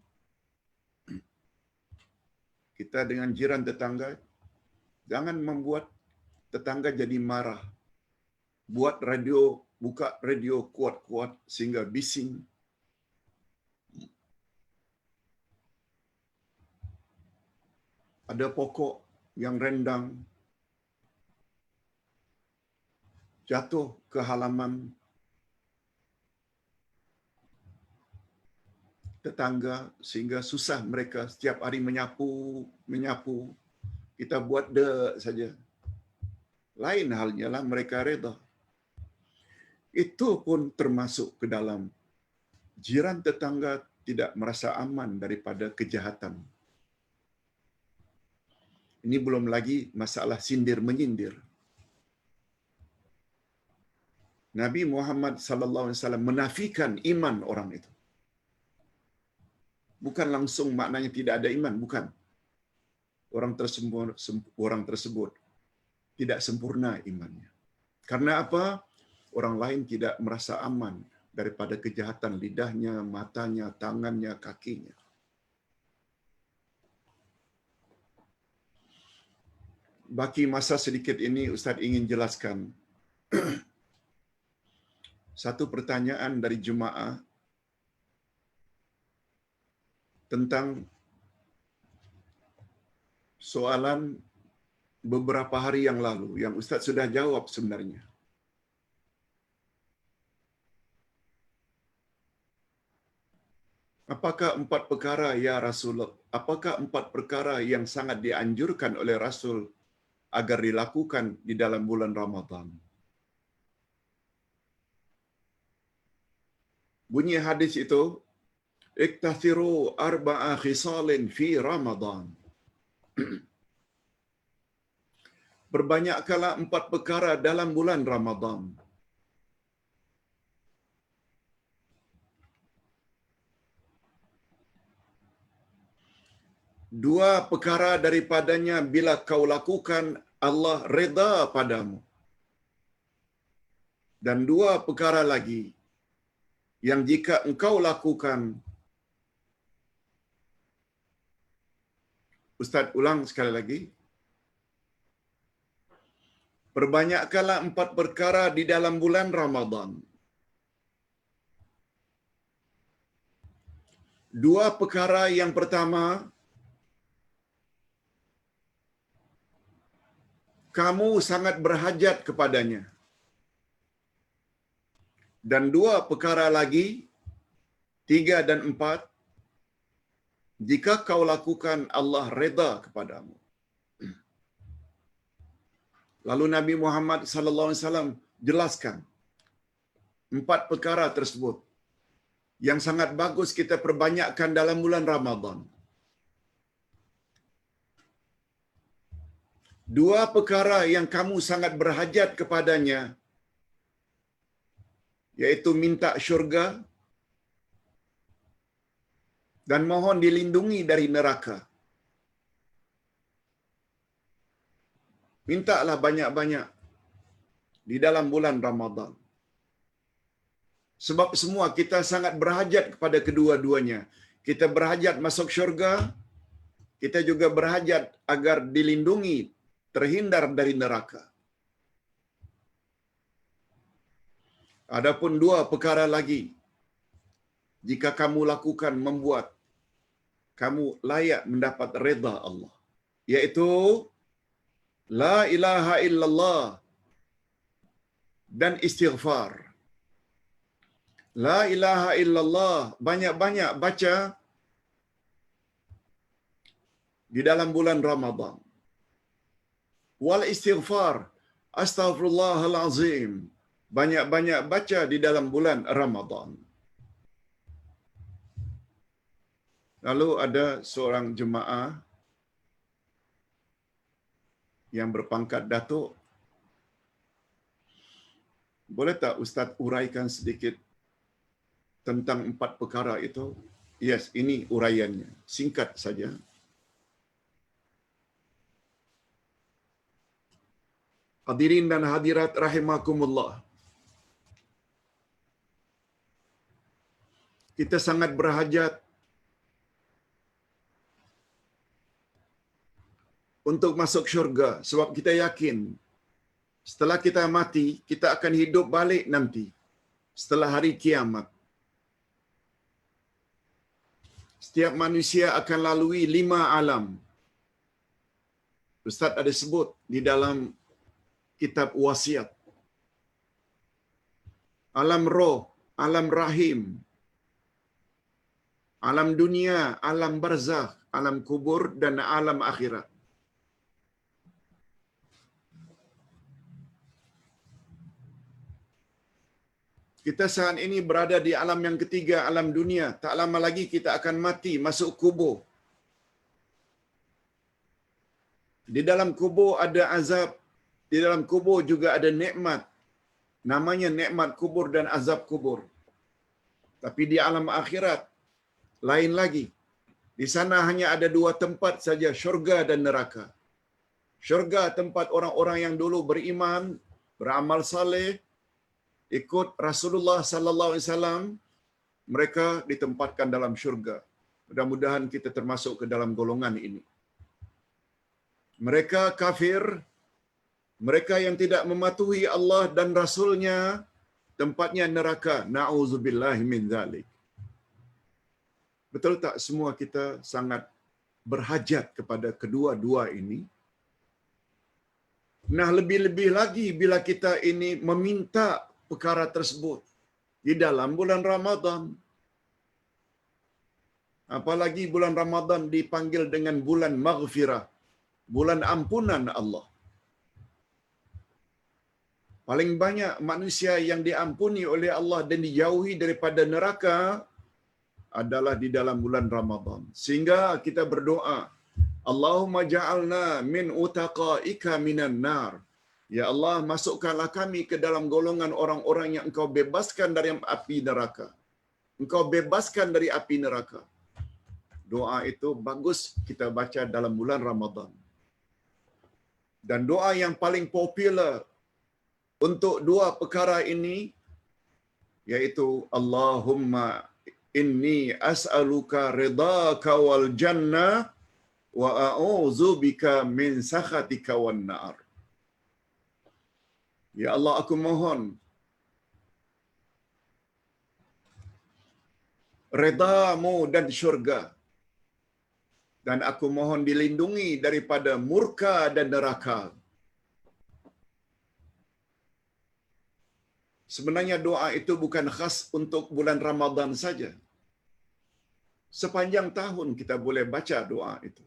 Kita dengan jiran tetangga, jangan membuat tetangga jadi marah. Buat radio, buka radio kuat-kuat sehingga bising. Ada pokok yang rendang jatuh ke halaman tetangga sehingga susah mereka setiap hari menyapu. Kita buat saja. Lain halnya lah mereka reda. Itu pun termasuk ke dalam jiran tetangga tidak merasa aman daripada kejahatan. Ini belum lagi masalah sindir-menyindir. Nabi Muhammad sallallahu alaihi wasallam menafikan iman orang itu. Bukan langsung maknanya tidak ada iman, bukan. Orang tersebut tidak sempurna imannya. Karena apa? Orang lain tidak merasa aman daripada kejahatan lidahnya, matanya, tangannya, kakinya. Baki masa sedikit ini Ustaz ingin jelaskan satu pertanyaan dari jemaah tentang soalan beberapa hari yang lalu yang Ustaz sudah jawab sebenarnya. Apakah 4 perkara ya Rasulullah? Apakah 4 perkara yang sangat dianjurkan oleh Rasul agar dilakukan di dalam bulan Ramadan? Bunyi hadis itu, iktathiru arba'a khisalin fi Ramadan. Berbanyakkanlah 4 perkara dalam bulan Ramadan. Dua perkara daripadanya bila kau lakukan, Allah reda padamu. Dan 2 perkara lagi yang jika engkau lakukan, Ustaz ulang sekali lagi, perbanyakkanlah 4 perkara di dalam bulan Ramadan. 2 perkara yang pertama, kamu sangat berhajat kepadanya. Dan 2 perkara lagi, 3 dan 4, jika kau lakukan, Allah reda kepadamu. Lalu Nabi Muhammad sallallahu alaihi wasallam jelaskan 4 perkara tersebut yang sangat bagus kita perbanyakkan dalam bulan Ramadan. 2 perkara yang kamu sangat berhajat kepadanya, yaitu minta syurga dan mohon dilindungi dari neraka. Mintalah banyak-banyak di dalam bulan Ramadan. Sebab semua kita sangat berhajat kepada kedua-duanya. Kita berhajat masuk syurga, kita juga berhajat agar dilindungi, terhindar dari neraka. Adapun 2 perkara lagi, jika kamu lakukan membuat kamu layak mendapat redha Allah, yaitu la ilaha illallah dan istighfar. La ilaha illallah, banyak-banyak baca di dalam bulan Ramadan. Wal istighfar, astaghfirullahalazim, banyak-banyak baca di dalam bulan Ramadan. Lalu ada seorang jemaah yang berpangkat datuk. Boleh tak Ustaz uraikan sedikit tentang 4 perkara itu? Yes, ini uraiannya. Singkat saja. Hadirin dan hadirat rahimakumullah. Kita sangat berhajat untuk masuk syurga sebab kita yakin setelah kita mati, kita akan hidup balik nanti setelah hari kiamat. Setiap manusia akan lalui 5 alam. Ustaz ada sebut di dalam kitab wasiat. Alam roh, alam rahim, alam dunia, alam barzakh, alam kubur dan alam akhirat. Kita saat ini berada di alam yang ketiga, alam dunia. Tak lama lagi kita akan mati, masuk kubur. Di dalam kubur ada azab, di dalam kubur juga ada nikmat. Namanya nikmat kubur dan azab kubur. Tapi di alam akhirat lain lagi. Di sana hanya ada dua tempat saja, syurga dan neraka. Syurga tempat orang-orang yang dulu beriman, beramal saleh, ikut Rasulullah sallallahu alaihi wasallam, mereka ditempatkan dalam syurga. Mudah-mudahan kita termasuk ke dalam golongan ini. Mereka kafir, mereka yang tidak mematuhi Allah dan Rasul-Nya, tempatnya neraka. Na'udzubillahi min dzalik. Betul tak semua kita sangat berhajat kepada kedua-dua ini? Nah, lebih-lebih lagi bila kita ini meminta perkara tersebut di dalam bulan Ramadan. Apalagi bulan Ramadan dipanggil dengan bulan maghfirah, bulan ampunan Allah. Paling banyak manusia yang diampuni oleh Allah dan dijauhi daripada neraka adalah di dalam bulan Ramadan. Sehingga kita berdoa, Allahumma ja'alna min utaqaika minan nar. Ya Allah, masukkanlah kami ke dalam golongan orang-orang yang Engkau bebaskan dari api neraka. Engkau bebaskan dari api neraka. Doa itu bagus kita baca dalam bulan Ramadan. Dan doa yang paling popular untuk dua perkara ini yaitu Allahumma inni as'aluka ridhaka wal jannah wa a'udzubika min sakhatika wan nar. Ya Allah, aku mohon redha-Mu dan syurga, dan aku mohon dilindungi daripada murka dan neraka. Sebenarnya doa itu bukan khas untuk bulan Ramadan saja. Sepanjang tahun kita boleh baca doa itu.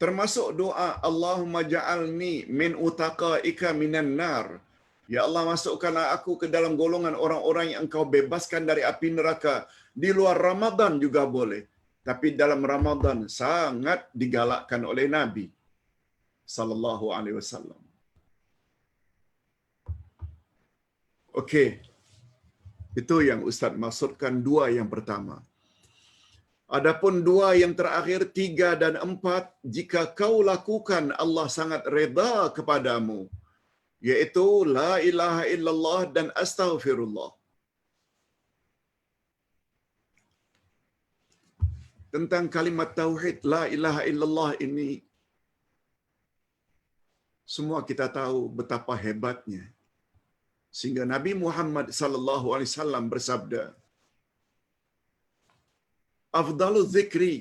Termasuk doa Allahumma ja'alni min utaqaika minan nar. Ya Allah, masukkanlah aku ke dalam golongan orang-orang yang Engkau bebaskan dari api neraka. Di luar Ramadan juga boleh. Tapi dalam Ramadan sangat digalakkan oleh Nabi sallallahu alaihi wasallam. Okey. Itu yang Ustaz maksudkan dua yang pertama. Adapun dua yang terakhir, 3 dan 4, jika kau lakukan Allah sangat redha kepadamu, yaitu la ilaha illallah dan astaghfirullah. Tentang kalimat tauhid la ilaha illallah ini, semua kita tahu betapa hebatnya. Sehingga Nabi Muhammad sallallahu alaihi wasallam bersabda, afdalu zikri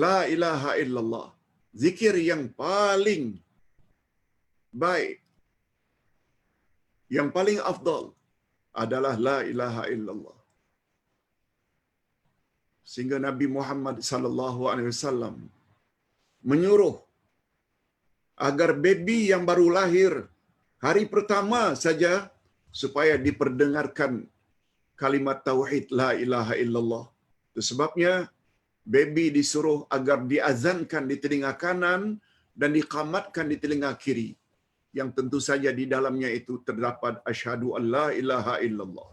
la ilaha illallah. Zikir yang paling baik, yang paling afdal adalah la ilaha illallah. Sehingga Nabi Muhammad sallallahu alaihi wasallam menyuruh agar baby yang baru lahir hari pertama saja supaya diperdengarkan kalimat tauhid la ilaha illallah. Itu sebabnya baby disuruh agar diazankan di telinga kanan dan diqamatkan di telinga kiri, yang tentu saja di dalamnya itu terdapat asyhadu an la ilaha illallah.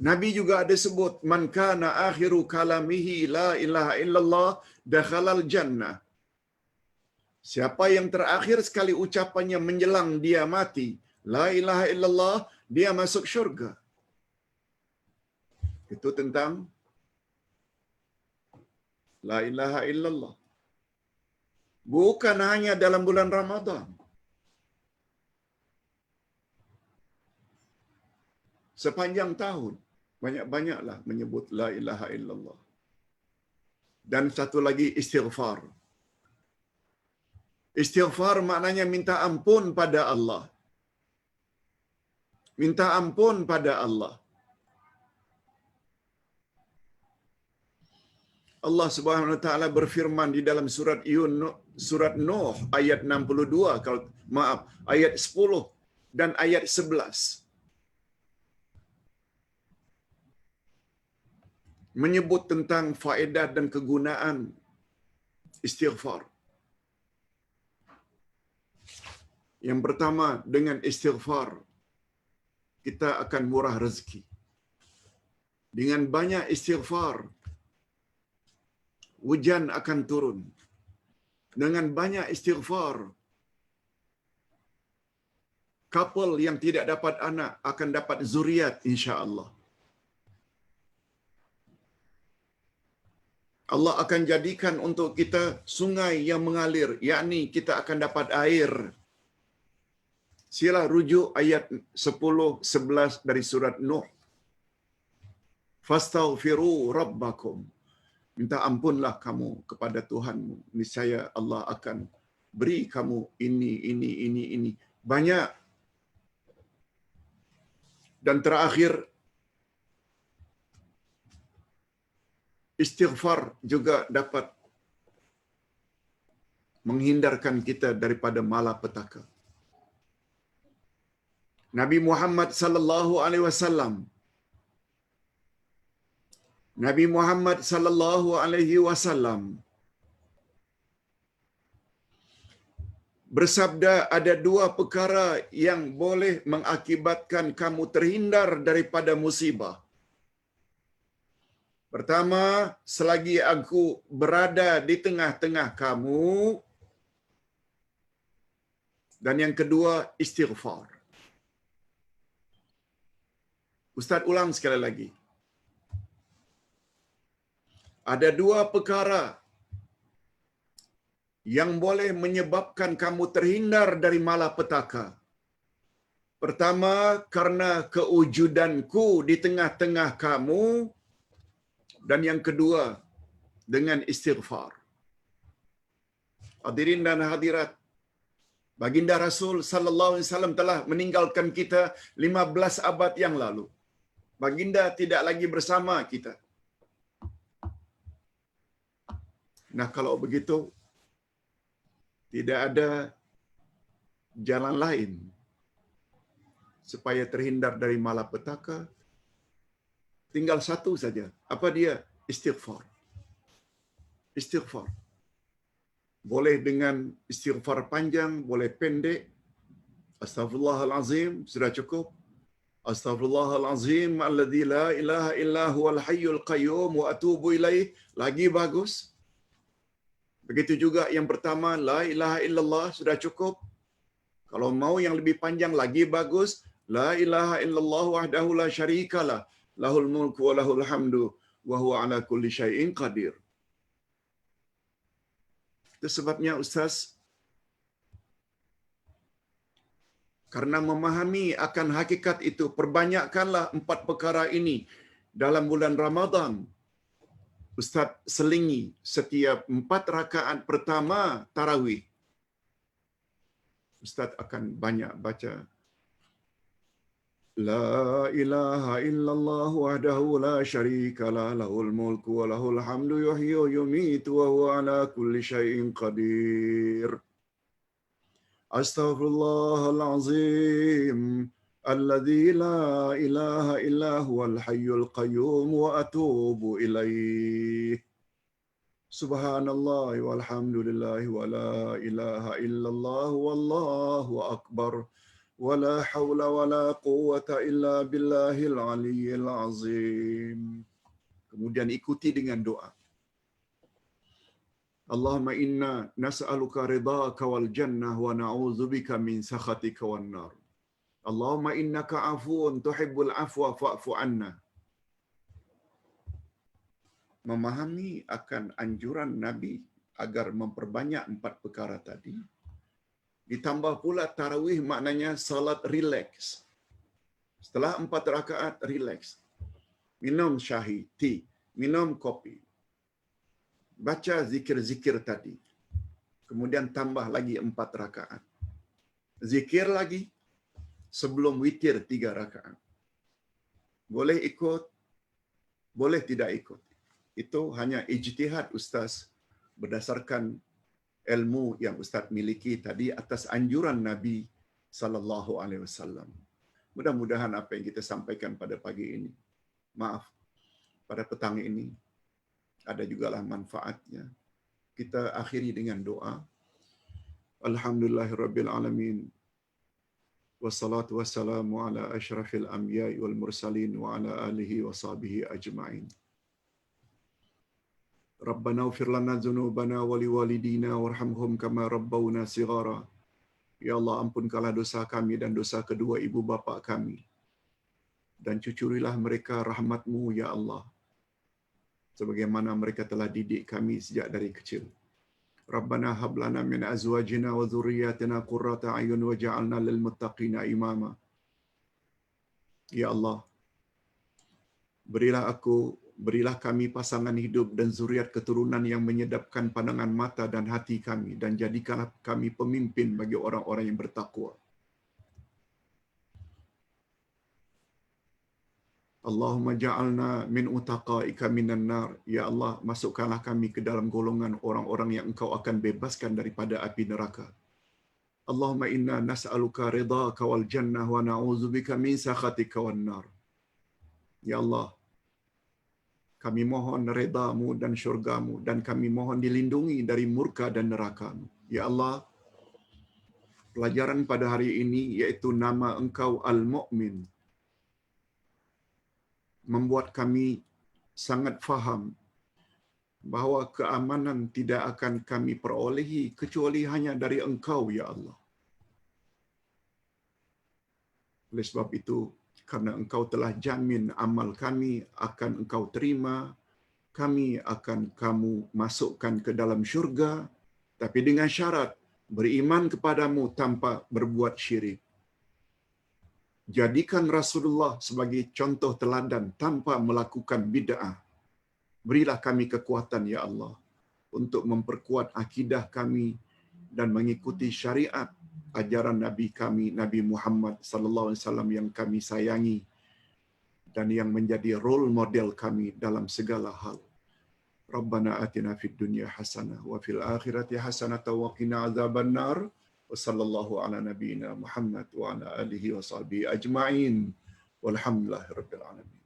Nabi juga ada sebut, man kana akhiru kalamihi la ilaha illallah dakhalal jannah. Siapa yang terakhir sekali ucapannya menjelang dia mati, la ilaha illallah, dia masuk syurga. Itu tentang la ilaha illallah. Bukan hanya dalam bulan Ramadan. Sepanjang tahun, banyak-banyaklah menyebut la ilaha illallah. Dan satu lagi, istighfar. Istighfar maknanya minta ampun pada Allah. Minta ampun pada Allah. Allah Subhanahu wa taala berfirman di dalam surat Nuh ayat 62, ayat 10 dan ayat 11. menyebut tentang faedah dan kegunaan istighfar. Yang pertama, dengan istighfar kita akan murah rezeki. Dengan banyak istighfar, hujan akan turun. Dengan banyak istighfar, couple yang tidak dapat anak akan dapat zuriat insya-Allah. Allah akan jadikan untuk kita sungai yang mengalir, yakni kita akan dapat air. Sila rujuk ayat 10, 11 dari surat Nuh. Fastaghfiru rabbakum. Minta ampunlah kamu kepada Tuhanmu. Niscaya Allah akan beri kamu ini. Banyak. Dan terakhir, istighfar juga dapat menghindarkan kita daripada malapetaka. Nabi Muhammad sallallahu alaihi wasallam bersabda, ada dua perkara yang boleh mengakibatkan kamu terhindar daripada musibah. Pertama, selagi aku berada di tengah-tengah kamu. Dan yang kedua, istighfar. Ustaz ulang sekali lagi. Ada dua perkara yang boleh menyebabkan kamu terhindar dari malapetaka. Pertama, karena kewujudanku di tengah-tengah kamu. Dan yang kedua, dengan istighfar. Hadirin dan hadirat, Baginda Rasul sallallahu alaihi wasallam telah meninggalkan kita 15 abad yang lalu. Baginda tidak lagi bersama kita. Nah, kalau begitu tidak ada jalan lain supaya terhindar dari malapetaka. Tinggal satu saja. Apa dia? Istighfar. Istighfar. Boleh dengan istighfar panjang, boleh pendek. Astaghfirullahalazim, sudah cukup. Astaghfirullahalazim alladzi la ilaha illa huwal hayyul qayyum wa atubu ilaih, lagi bagus. Begitu juga yang pertama, la ilaha illallah, sudah cukup. Kalau mau yang lebih panjang lagi bagus, la ilaha illallah wahdahu la syarikalah, lahul mulku wa lahul hamdu wa huwa ala kulli syai'in qadir. Itu sebabnya Ustaz, karena memahami akan hakikat itu, perbanyakkanlah 4 perkara ini dalam bulan Ramadan. Ustaz selingi setiap 4 rakaat pertama tarawih. Ustaz akan banyak baca La ilaha illallah wahdahu la syarika lah, lahul mulku wa lahul hamdu yuhyi wa yumiitu wa huwa ala kulli syai'in qadir. Astaghfirullahalazim alladzi la ilaha illa huwal hayyul qayyum wa atubu ilaih. Subhanallah walhamdulillah wa la ilaha illallah wallahu akbar. Wala haula wala quwwata illa billahil aliyyil azim. Kemudian ikuti dengan doa. Allahumma inna nas'aluka ridhaka wal jannah wa na'udzubika min sakhatika wan nar. Allahumma innaka 'afuwun tuhibbul 'afwa fa'fu 'anna. Memahami akan anjuran Nabi agar memperbanyak 4 perkara tadi. Ditambah pula tarawih, maknanya salat relax. Setelah 4 rakaat, relax. Minum syahid, tea, minum kopi. Baca zikir-zikir tadi. Kemudian tambah lagi 4 rakaat. Zikir lagi sebelum witir 3 rakaat. Boleh ikut, boleh tidak ikut. Itu hanya ijtihad Ustaz berdasarkan ilmu yang Ustaz miliki tadi atas anjuran Nabi sallallahu alaihi wasallam. Mudah-mudahan apa yang kita sampaikan pada pagi ini, maaf, pada petang ini. Ada jugalah manfaatnya. Kita akhiri dengan doa. Alhamdulillahirabbil alamin. Wassalatu wassalamu ala asyrafil anbiya'i wal mursalin wa ala alihi wa sahbihi ajma'in. Rabbana ighfir lana dzunubana wa liwalidina warhamhum kama rabbawna shighara. Ya Allah, ampunkanlah dosa kami dan dosa kedua ibu bapa kami. Dan cucurilah mereka rahmat-Mu, ya Allah, sebagaimana mereka telah didik kami sejak dari kecil. Rabbana hab lana min azwajina wa dhurriyyatina qurrata a'yun waj'alna lil muttaqina imama. Ya Allah, berilah kami pasangan hidup dan zuriat keturunan yang menyedapkan pandangan mata dan hati kami, dan jadikanlah kami pemimpin bagi orang-orang yang bertakwa. Allahumma ja'alna min utaqaika minan nar. Ya Allah, masukkanlah kami ke dalam golongan orang-orang yang Engkau akan bebaskan daripada api neraka. Allahumma inna nas'aluka ridhaka wal jannah wa na'udzubika min sakhatika wan nar. Ya Allah, kami mohon redha-Mu dan syurga-Mu, dan kami mohon dilindungi dari murka dan neraka-Mu. Ya Allah, pelajaran pada hari ini yaitu nama Engkau Al-Mu'min membuat kami sangat faham bahawa keamanan tidak akan kami perolehi kecuali hanya dari Engkau, ya Allah. Oleh sebab itu, karena Engkau telah jamin amal kami akan Engkau terima, kami akan Kamu masukkan ke dalam syurga, tapi dengan syarat beriman kepadamu tanpa berbuat syirik. Jadikan Rasulullah sebagai contoh teladan tanpa melakukan bid'ah. Berilah kami kekuatan, ya Allah, untuk memperkuat akidah kami dan mengikuti syariat ajaran Nabi kami, Nabi Muhammad sallallahu alaihi wasallam yang kami sayangi dan yang menjadi role model kami dalam segala hal. Rabbana atina fid dunya hasanah wa fil akhirati hasanah wa qina adzabannar. Wa sallallahu ala nabiyyina Muhammad wa ala alihi wa sahbihi ajma'in. Walhamdulillahirabbil alamin.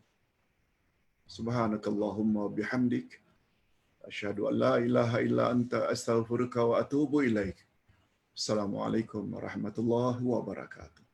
Subhanakallahumma wa bihamdik asyhadu an la ilaha illa anta astaghfiruka wa atubu ilaik. Assalamualaikum warahmatullahi wabarakatuh.